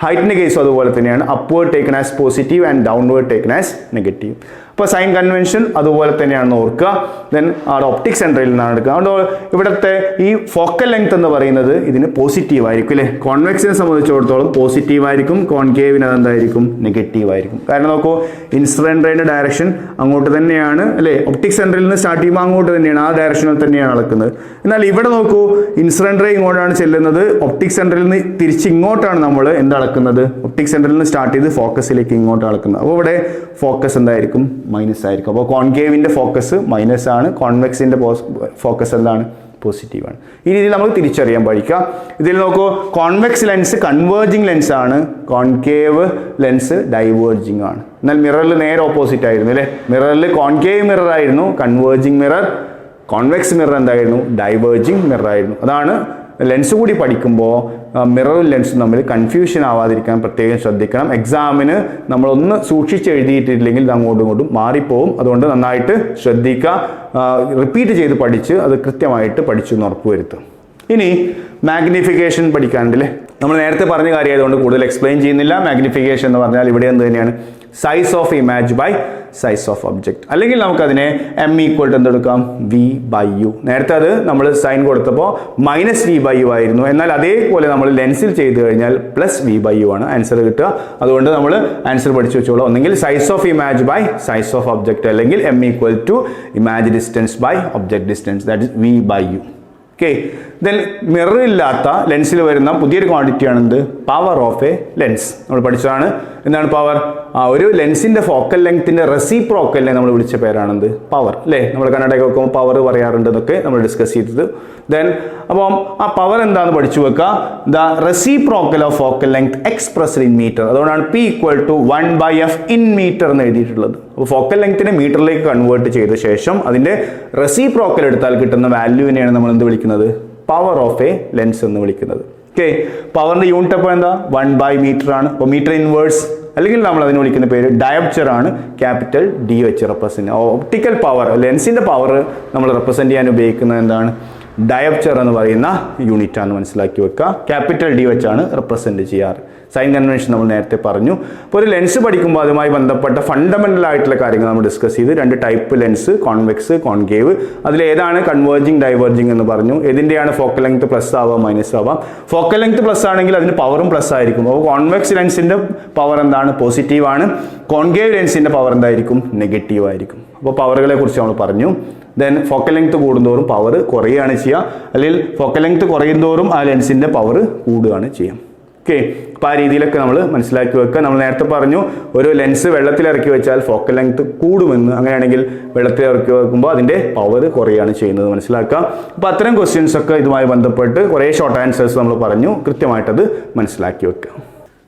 ഹൈറ്റിൻ്റെ കേസും അതുപോലെ തന്നെയാണ്. Upward taken as positive and downward taken as negative. അപ്പോൾ sign convention അതുപോലെ തന്നെയാണെന്ന് ഓർക്കുക. ദെൻ അവിടെ ഒപ്റ്റിക് സെൻറ്ററിൽ നിന്നാണ് എടുക്കുക. അതുകൊണ്ട് ഇവിടുത്തെ ഈ ഫോക്കൽ ലെങ്ത് എന്ന് പറയുന്നത് ഇതിന് പോസിറ്റീവ് ആയിരിക്കും, അല്ലേ? കോൺവെക്സിനെ സംബന്ധിച്ചിടത്തോളം പോസിറ്റീവ് ആയിരിക്കും, കോൺകേവിന് അതെന്തായിരിക്കും? നെഗറ്റീവ് ആയിരിക്കും. കാരണം നോക്കൂ, ഇൻസിഡന്റ് റേയുടെ ഡയറക്ഷൻ അങ്ങോട്ട് തന്നെയാണ്, അല്ലേ? ഒപ്റ്റിക് സെൻറ്ററിൽ നിന്ന് സ്റ്റാർട്ട് ചെയ്യുമ്പോൾ അങ്ങോട്ട് തന്നെയാണ്, ആ ഡയറക്ഷനിൽ തന്നെയാണ് നടക്കുന്നത്. എന്നാൽ ഇവിടെ നോക്കൂ, ഇൻസിഡന്റ് റേ ഇങ്ങോട്ടാണ് ചെല്ലുന്നത്, ഒപ്റ്റിക് സെൻറ്ററിൽ നിന്ന് തിരിച്ച് ഇങ്ങോട്ടാണ് നമ്മൾ എന്ത് ഒപ്റ്റിക് സെൻറ്ററിൽ നിന്ന് സ്റ്റാർട്ട് ചെയ്ത് ഫോക്കസിലേക്ക് ഇങ്ങോട്ട് അളക്കുന്നത്. അപ്പോൾ ഇവിടെ ഫോക്കസ് എന്തായിരിക്കും? മൈനസ് ആയിരിക്കും. അപ്പോൾ കോൺകേവിൻ്റെ ഫോക്കസ് മൈനസ് ആണ്, കോൺവെക്സിൻ്റെ ഫോക്കസ് എന്താണ്? പോസിറ്റീവ് ആണ്. ഈ രീതിയിൽ നമ്മൾ തിരിച്ചറിയാൻ പഠിക്കുക. ഇതിൽ നോക്കൂ, കോൺവെക്സ് ലെൻസ് കൺവേർജിങ് ലെൻസ് ആണ്, കോൺകേവ് ലെൻസ് ഡൈവേർജിങ് ആണ്. എന്നാൽ മിററിൽ നേരെ ഓപ്പോസിറ്റ് ആയിരുന്നു, അല്ലേ? മിററിൽ കോൺകേവ് മിറർ ആയിരുന്നു കൺവേർജിങ് മിറർ, കോൺവെക്സ് മിറർ എന്തായിരുന്നു? ഡൈവേർജിങ് മിറർ ആയിരുന്നു. അതാണ് ലെൻസ് കൂടി പഠിക്കുമ്പോൾ മിററും ലെൻസും തമ്മിൽ കൺഫ്യൂഷൻ ആവാതിരിക്കാൻ പ്രത്യേകം ശ്രദ്ധിക്കണം. എക്സാമിന് നമ്മളൊന്ന് സൂക്ഷിച്ച് എഴുതിയിട്ടില്ലെങ്കിൽ ഇത് അങ്ങോട്ടും ഇങ്ങോട്ടും മാറിപ്പോവും. അതുകൊണ്ട് നന്നായിട്ട് ശ്രദ്ധിക്കുക, റിപ്പീറ്റ് ചെയ്ത് പഠിച്ച് അത് കൃത്യമായിട്ട് പഠിച്ചു എന്ന് ഉറപ്പുവരുത്തും. ഇനി മാഗ്നിഫിക്കേഷൻ പഠിക്കാനുണ്ടല്ലേ? നമ്മൾ നേരത്തെ പറഞ്ഞ കാര്യമായതുകൊണ്ട് കൂടുതൽ എക്സ്പ്ലെയിൻ ചെയ്യുന്നില്ല. മാഗ്നിഫിക്കേഷൻ എന്ന് പറഞ്ഞാൽ ഇവിടെ എന്ത് തന്നെയാണ്? Size of image by size of object. അല്ലെങ്കിൽ നമുക്കതിനെ എം ഈക്വൽ ടു എന്തെടുക്കാം? V by u. നേരത്തെ അത് നമ്മൾ സൈൻ കൊടുത്തപ്പോൾ മൈനസ് വി ബൈ യു ആയിരുന്നു. എന്നാൽ അതേപോലെ നമ്മൾ ലെൻസിൽ ചെയ്ത് കഴിഞ്ഞാൽ പ്ലസ് വി ബൈ യു ആണ് ആൻസർ കിട്ടുക. അതുകൊണ്ട് നമ്മൾ ആൻസർ പഠിച്ചു വെച്ചോളൂ. ഒന്നെങ്കിൽ size of image by size of object, അല്ലെങ്കിൽ m equal to image distance by object distance, that is v by u. Okay. Then mirror ഇല്ലാത്ത ലെൻസിൽ വരുന്ന പുതിയൊരു ക്വാണ്ടിറ്റിയാണ് എന്ത്? Power of a lens. നമ്മൾ പഠിച്ചതാണ്. എന്താണ് പവർ? ഒരു ലെൻസിൻ്റെ ഫോക്കൽ ലെങ്ത്തിൻ്റെ റെസിപ്രോക്കലിനെ നമ്മൾ വിളിച്ച പേരാണെന്ത്? പവർ, അല്ലേ? നമ്മൾ കണ്ണടയൊക്കെ വെക്കുമ്പോൾ പവർ പറയാറുണ്ട് എന്നൊക്കെ നമ്മൾ ഡിസ്കസ് ചെയ്തത്. ദെൻ അപ്പം ആ പവർ എന്താണെന്ന് പഠിച്ചു വെക്കുക. The reciprocal of focal length expressed in metre. അതുകൊണ്ടാണ് p equal to 1/f in metre എന്ന് എഴുതിയിട്ടുള്ളത്. അപ്പോൾ ഫോക്കൽ ലെങ്ത്തിനെ മീറ്ററിലേക്ക് കൺവേർട്ട് ചെയ്ത ശേഷം അതിൻ്റെ റെസിപ്രോക്കൽ എടുത്താൽ കിട്ടുന്ന വാല്യൂവിനെയാണ് നമ്മൾ എന്ത് വിളിക്കുന്നത്? പവർ ഓഫ് എ ലെൻസ് എന്ന് വിളിക്കുന്നത്. ഓക്കെ. പവറിൻ്റെ യൂണിറ്റ് അപ്പോൾ എന്താ? 1/മീറ്റർ ആണ്. അപ്പോൾ മീറ്റർ ഇൻവേഴ്സ്, അല്ലെങ്കിൽ നമ്മൾ അതിന് വിളിക്കുന്ന പേര് ഡയപ്ചർ ആണ്. ക്യാപിറ്റൽ ഡി വെച്ച് റെപ്രസെൻറ്റ്. ഒപ്റ്റിക്കൽ പവർ, ലെൻസിൻ്റെ പവർ നമ്മൾ റെപ്രസെൻറ്റ് ചെയ്യാൻ ഉപയോഗിക്കുന്നത് എന്താണ്? ഡയപ്ചർ എന്ന് പറയുന്ന യൂണിറ്റ് ആണ്, മനസ്സിലാക്കി വെക്കുക. ക്യാപിറ്റൽ ഡി വെച്ചാണ് റെപ്രസെൻറ്റ് ചെയ്യാറ്. സൈൻ കൺവെൻഷൻ നമ്മൾ നേരത്തെ പറഞ്ഞു. അപ്പോൾ ഒരു ലെൻസ് പഠിക്കുമ്പോൾ അതുമായി ബന്ധപ്പെട്ട ഫണ്ടമെൻ്റൽ ആയിട്ടുള്ള കാര്യങ്ങൾ നമ്മൾ ഡിസ്കസ് ചെയ്ത്. രണ്ട് ടൈപ്പ് ലെൻസ്, കോൺവെക്സ്, കോൺകേവ്. അതിലേതാണ് കൺവേർജിങ്, ഡൈവേർജിങ് എന്ന് പറഞ്ഞു. ഏതിൻ്റെയാണ് ഫോക്കൽ ലെങ്ത് പ്ലസ് ആവാം, മൈനസ് ആവാം? ഫോക്കൽ ലെങ്ത് പ്ലസ് ആണെങ്കിൽ അതിന് പവറും പ്ലസ് ആയിരിക്കും. അപ്പോൾ കോൺവെക്സ് ലെൻസിൻ്റെ പവർ എന്താണ്? പോസിറ്റീവ് ആണ്. കോൺകേവ് ലെൻസിൻ്റെ പവർ എന്തായിരിക്കും? നെഗറ്റീവ് ആയിരിക്കും. അപ്പോൾ പവറുകളെ കുറിച്ച് നമ്മൾ പറഞ്ഞു. ദെൻ ഫോക്കൽ ലെങ്ത് കൂടുന്തോറും പവർ കുറയുകയാണ് ചെയ്യുക, അല്ലെങ്കിൽ ഫോക്കൽ ലെങ്ത് കുറയുന്തോറും ആ ലെൻസിൻ്റെ പവർ കൂടുകയാണ് ചെയ്യുക. ഓക്കെ, അപ്പോൾ ആ രീതിയിലൊക്കെ നമ്മൾ മനസ്സിലാക്കി വെക്കുക. നമ്മൾ നേരത്തെ പറഞ്ഞു ഒരു ലെൻസ് വെള്ളത്തിൽ ഇറക്കി വെച്ചാൽ ഫോക്കൽ ലെങ്ത് കൂടുമെന്ന്. അങ്ങനെയാണെങ്കിൽ വെള്ളത്തിൽ ഇറക്കി വെക്കുമ്പോൾ അതിൻ്റെ പവർ കുറയാണ് ചെയ്യുന്നത് മനസ്സിലാക്കുക. അപ്പോൾ അത്തരം ക്വസ്റ്റ്യൻസ് ഒക്കെ ഇതുമായി ബന്ധപ്പെട്ട് കുറേ ഷോർട്ട് ആൻസേഴ്സ് നമ്മൾ പറഞ്ഞു, കൃത്യമായിട്ടത് മനസ്സിലാക്കി വെക്കുക.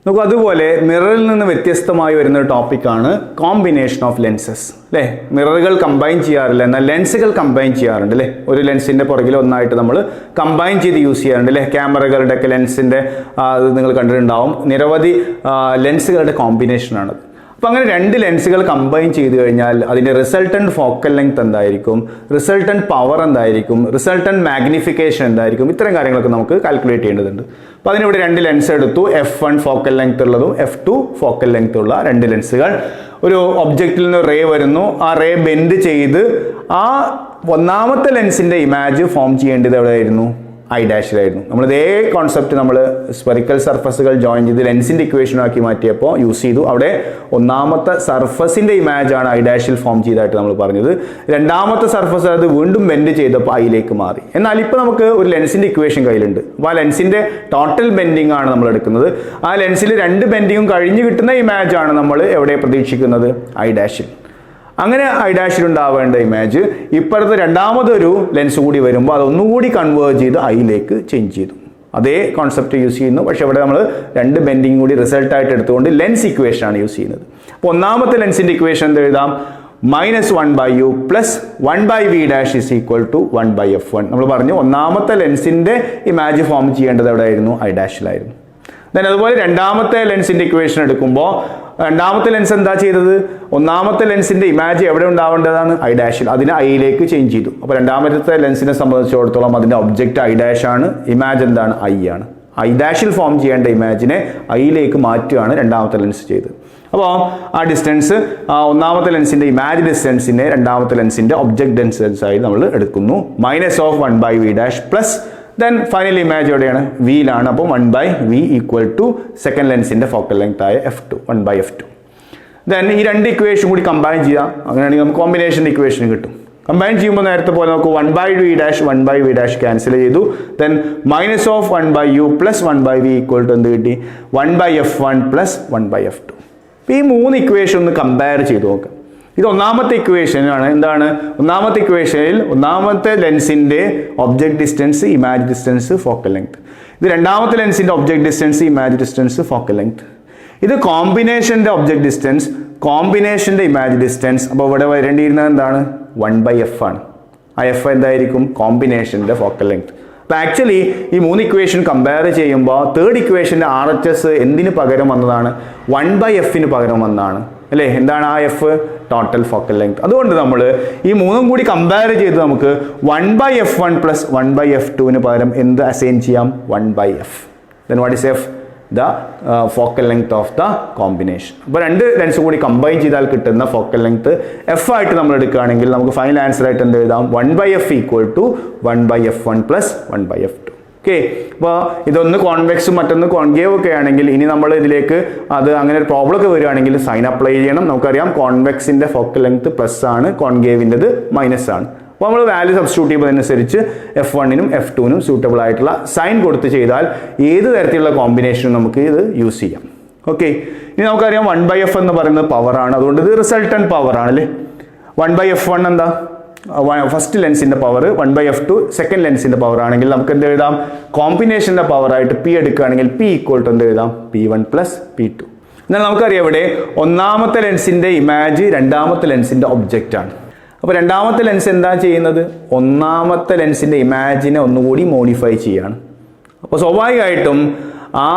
നോക്കൂ, അതുപോലെ മിററിൽ നിന്ന് വ്യത്യസ്തമായി വരുന്ന ഒരു ടോപ്പിക്കാണ് കോമ്പിനേഷൻ ഓഫ് ലെൻസസ് അല്ലേ. മിററുകൾ കമ്പൈൻ ചെയ്യാറില്ല, എന്നാൽ ലെൻസുകൾ കമ്പൈൻ ചെയ്യാറുണ്ട് അല്ലേ. ഒരു ലെൻസിൻ്റെ പുറകിൽ ഒന്നായിട്ട് നമ്മൾ കമ്പൈൻ ചെയ്ത് യൂസ് ചെയ്യാറുണ്ട് അല്ലേ. ക്യാമറകളുടെ ഒക്കെ ലെൻസിൻ്റെ അത് നിങ്ങൾ കണ്ടിട്ടുണ്ടാവും, നിരവധി ലെൻസുകളുടെ കോമ്പിനേഷനാണ്. അപ്പോൾ അങ്ങനെ രണ്ട് ലെൻസുകൾ കമ്പൈൻ ചെയ്ത് കഴിഞ്ഞാൽ അതിൻ്റെ റിസൾട്ടൻറ്റ് ഫോക്കൽ ലെങ്ത് എന്തായിരിക്കും, റിസൾട്ടൻറ്റ് പവർ എന്തായിരിക്കും, റിസൾട്ടൻറ്റ് മാഗ്നിഫിക്കേഷൻ എന്തായിരിക്കും, ഇത്തരം കാര്യങ്ങളൊക്കെ നമുക്ക് കാൽക്കുലേറ്റ് ചെയ്യേണ്ടതുണ്ട്. അപ്പോൾ അതിനിവിടെ രണ്ട് ലെൻസ് എടുത്തു, F1 ഫോക്കൽ ലെങ്ത് ഉള്ളതും F2 ഫോക്കൽ ലെങ്ത് ഉള്ള രണ്ട് ലെൻസുകൾ. ഒരു ഒബ്ജക്റ്റിൽ നിന്ന് റേ വരുന്നു, ആ റേ ബെൻഡ് ചെയ്ത് ആ ഒന്നാമത്തെ ലെൻസിൻ്റെ ഇമേജ് ഫോം ചെയ്യേണ്ടത് എവിടെയായിരുന്നു, ഐ ഡാഷിലായിരുന്നു. നമ്മൾ ഇതേ കോൺസെപ്റ്റ് നമ്മൾ സ്പെറിക്കൽ സർഫസുകൾ ജോയിൻ ചെയ്ത് ലെൻസിൻ്റെ ഇക്വേഷൻ ആക്കി മാറ്റിയപ്പോൾ യൂസ് ചെയ്തു. അവിടെ ഒന്നാമത്തെ സർഫസിൻ്റെ ഇമേജാണ് ഐ ഡാഷിൽ ഫോം ചെയ്തതായിട്ട് നമ്മൾ പറഞ്ഞത്. രണ്ടാമത്തെ സർഫസ് അത് വീണ്ടും ബെൻഡ് ചെയ്തപ്പോൾ ഐയിലേക്ക് മാറി. എന്നാൽ ഇപ്പോൾ നമുക്ക് ഒരു ലെൻസിൻ്റെ ഇക്വേഷൻ കയ്യിലുണ്ട്. അപ്പോൾ ആ ലെൻസിൻ്റെ ടോട്ടൽ ബെൻഡിങ് ആണ് നമ്മൾ എടുക്കുന്നത്. ആ ലെൻസിൽ രണ്ട് ബെൻഡിങ്ങും കഴിഞ്ഞ് കിട്ടുന്ന ഇമേജാണ് നമ്മൾ എവിടെ പ്രതീക്ഷിക്കുന്നത്, ഐ ഡാഷിൽ. അങ്ങനെ ഐ ഡാഷിൽ ഉണ്ടാവേണ്ട ഇമേജ് ഇപ്പോഴത്തെ രണ്ടാമതൊരു ലെൻസ് കൂടി വരുമ്പോൾ അതൊന്നുകൂടി കൺവേർട്ട് ചെയ്ത് ഐയിലേക്ക് ചേഞ്ച് ചെയ്തു. അതേ കോൺസെപ്റ്റ് യൂസ് ചെയ്യുന്നു, പക്ഷേ ഇവിടെ നമ്മൾ രണ്ട് ബെൻഡിങ് കൂടി റിസൾട്ടായിട്ട് എടുത്തുകൊണ്ട് ലെൻസ് ഇക്വേഷൻ ആണ് യൂസ് ചെയ്യുന്നത്. അപ്പോൾ ഒന്നാമത്തെ ലെൻസിൻ്റെ ഇക്വേഷൻ എന്ത് എഴുതാം, -1/u + 1/v' = 1/f1. നമ്മൾ പറഞ്ഞു ഒന്നാമത്തെ ലെൻസിൻ്റെ ഇമേജ് ഫോം ചെയ്യേണ്ടത് എവിടെയായിരുന്നു, ഐ ഡാഷിലായിരുന്നു. ദെൻ അതുപോലെ രണ്ടാമത്തെ ലെൻസിൻ്റെ ഇക്വേഷൻ എടുക്കുമ്പോൾ രണ്ടാമത്തെ ലെൻസ് എന്താ ചെയ്തത്, ഒന്നാമത്തെ ലെൻസിൻ്റെ ഇമേജ് എവിടെ ഉണ്ടാവേണ്ടതാണ്, ഐ ഡാഷിൽ. അതിനെ ഐയിലേക്ക് ചേഞ്ച് ചെയ്തു. അപ്പോൾ രണ്ടാമത്തെ ലെൻസിനെ സംബന്ധിച്ചിടത്തോളം അതിൻ്റെ ഒബ്ജക്റ്റ് ഐ ഡാഷ് ആണ്, ഇമേജ് എന്താണ്, ഐ ആണ്. ഐ ഡാഷിൽ ഫോം ചെയ്യേണ്ട ഇമേജിനെ ഐയിലേക്ക് മാറ്റുകയാണ് രണ്ടാമത്തെ ലെൻസ് ചെയ്തത്. അപ്പോൾ ആ ഡിസ്റ്റൻസ് ഒന്നാമത്തെ ലെൻസിൻ്റെ ഇമാജ് ഡിസ്റ്റൻസിനെ രണ്ടാമത്തെ ലെൻസിൻ്റെ ഒബ്ജക്റ്റ് ഡിസ്റ്റൻസ് ആയി നമ്മൾ എടുക്കുന്നു. -1/v' plus then final image എവിടെയാണ്, വിയിലാണ്. അപ്പോൾ 1/v = സെക്കൻഡ് ലെൻസിൻ്റെ ഫോക്കൽ ലെങ്ത് ആയ F2, 1/f2. ദെൻ ഈ രണ്ട് ഇക്വേഷൻ കൂടി കമ്പൈൻ ചെയ്യാം. അങ്ങനെയാണെങ്കിൽ നമുക്ക് കോമ്പിനേഷൻ ഇക്വേഷൻ കിട്ടും. കമ്പൈൻ ചെയ്യുമ്പോൾ നേരത്തെ പോലെ നമുക്ക് 1/v' 1/v' ക്യാൻസൽ ചെയ്തു. ദെൻ -1/u + 1/v = എന്ത് കിട്ടി, 1/f1 + 1/f2. അപ്പോൾ ഈ മൂന്ന് ഇക്വേഷൻ ഒന്ന് കമ്പയർ ചെയ്ത് നോക്കാം. ഇത് ഒന്നാമത്തെ ഇക്വേഷനാണ്. എന്താണ് ഒന്നാമത്തെ ഇക്വേഷനിൽ, ഒന്നാമത്തെ ലെൻസിൻ്റെ object distance, image distance, focal length. ഇത് രണ്ടാമത്തെ ലെൻസിൻ്റെ object distance, image distance, focal length. ഇത് കോമ്പിനേഷൻ്റെ ഒബ്ജക്റ്റ് ഡിസ്റ്റൻസ്, കോമ്പിനേഷൻ്റെ ഇമാജ് ഡിസ്റ്റൻസ്. അപ്പോൾ ഇവിടെ വരേണ്ടിയിരുന്നത് എന്താണ്, 1/f ആണ്. ആ എഫ് എന്തായിരിക്കും, കോമ്പിനേഷൻ്റെ ഫോക്കൽ ലെങ്ത്. അപ്പോൾ ആക്ച്വലി ഈ മൂന്ന് ഇക്വേഷൻ കമ്പയർ ചെയ്യുമ്പോൾ തേർഡ് ഇക്വേഷൻ്റെ RHS എന്തിന് പകരം വന്നതാണ്, 1/f പകരം വന്നതാണ് അല്ലേ. എന്താണ് ആ എഫ്, ടോട്ടൽ ഫോക്കൽ ലെങ്ത്. അതുകൊണ്ട് നമ്മൾ ഈ മൂന്നും കൂടി കമ്പയർ ചെയ്ത് നമുക്ക് 1/f1 + 1/f2 പകരം എന്ത് അസൈൻ ചെയ്യാം, 1/f. Then what is F, the focal length of the combination. അപ്പോൾ രണ്ട് ലെൻസ് കൂടി കമ്പൈൻ ചെയ്താൽ കിട്ടുന്ന ഫോക്കൽ ലെങ്ത് എഫ് ആയിട്ട് നമ്മൾ എടുക്കുകയാണെങ്കിൽ നമുക്ക് ഫൈനൽ ആൻസർ ആയിട്ട് എന്ത് എഴുതാം, 1/f = 1/f1 + 1/f2. ഓക്കെ, അപ്പോൾ ഇതൊന്ന് കോൺവെക്സും മറ്റൊന്ന് കോൺകേവ് ഒക്കെ ആണെങ്കിൽ ഇനി നമ്മൾ ഇതിലേക്ക് അത് അങ്ങനെ ഒരു പ്രോബ്ലം ഒക്കെ വരികയാണെങ്കിൽ സൈൻ അപ്ലൈ ചെയ്യണം. നമുക്കറിയാം കോൺവെക്സിൻ്റെ ഫോക്കൽ ലെങ്ത് പ്ലസ് ആണ്, കോൺകേവിൻ്റെത് മൈനസ് ആണ്. അപ്പോൾ നമ്മൾ വാല്യൂ സബ്സ്റ്റിറ്റ്യൂട്ട് ചെയ്യുന്നതനുസരിച്ച് F1നും F2നും സൂട്ടബിൾ ആയിട്ടുള്ള സൈൻ കൊടുത്ത് ചെയ്താൽ ഏത് തരത്തിലുള്ള കോമ്പിനേഷനും നമുക്ക് ഇത് യൂസ് ചെയ്യാം. ഓക്കെ, ഇനി നമുക്കറിയാം 1/f എന്ന് പറയുന്നത് പവറാണ്, അതുകൊണ്ട് ഇത് റിസൾട്ടൻറ്റ് പവറാണ് അല്ലേ. 1/f1 എന്താ, ഫസ്റ്റ് ലെൻസിൻ്റെ പവർ, 1/f2 സെക്കൻഡ് ലെൻസിൻ്റെ പവർ ആണെങ്കിൽ നമുക്ക് എന്ത് എഴുതാം, കോമ്പിനേഷൻ്റെ പവറായിട്ട് P എടുക്കുകയാണെങ്കിൽ P = എന്ത് എഴുതാം, P1 + P2. എന്നാൽ നമുക്കറിയാം ഇവിടെ ഒന്നാമത്തെ ലെൻസിൻ്റെ ഇമാജ് രണ്ടാമത്തെ ലെൻസിൻ്റെ ഒബ്ജക്റ്റ് ആണ്. അപ്പോൾ രണ്ടാമത്തെ ലെൻസ് എന്താ ചെയ്യുന്നത്, ഒന്നാമത്തെ ലെൻസിൻ്റെ ഇമാജിനെ ഒന്നുകൂടി മോഡിഫൈ ചെയ്യാണ്. അപ്പോൾ സ്വാഭാവികമായിട്ടും ആ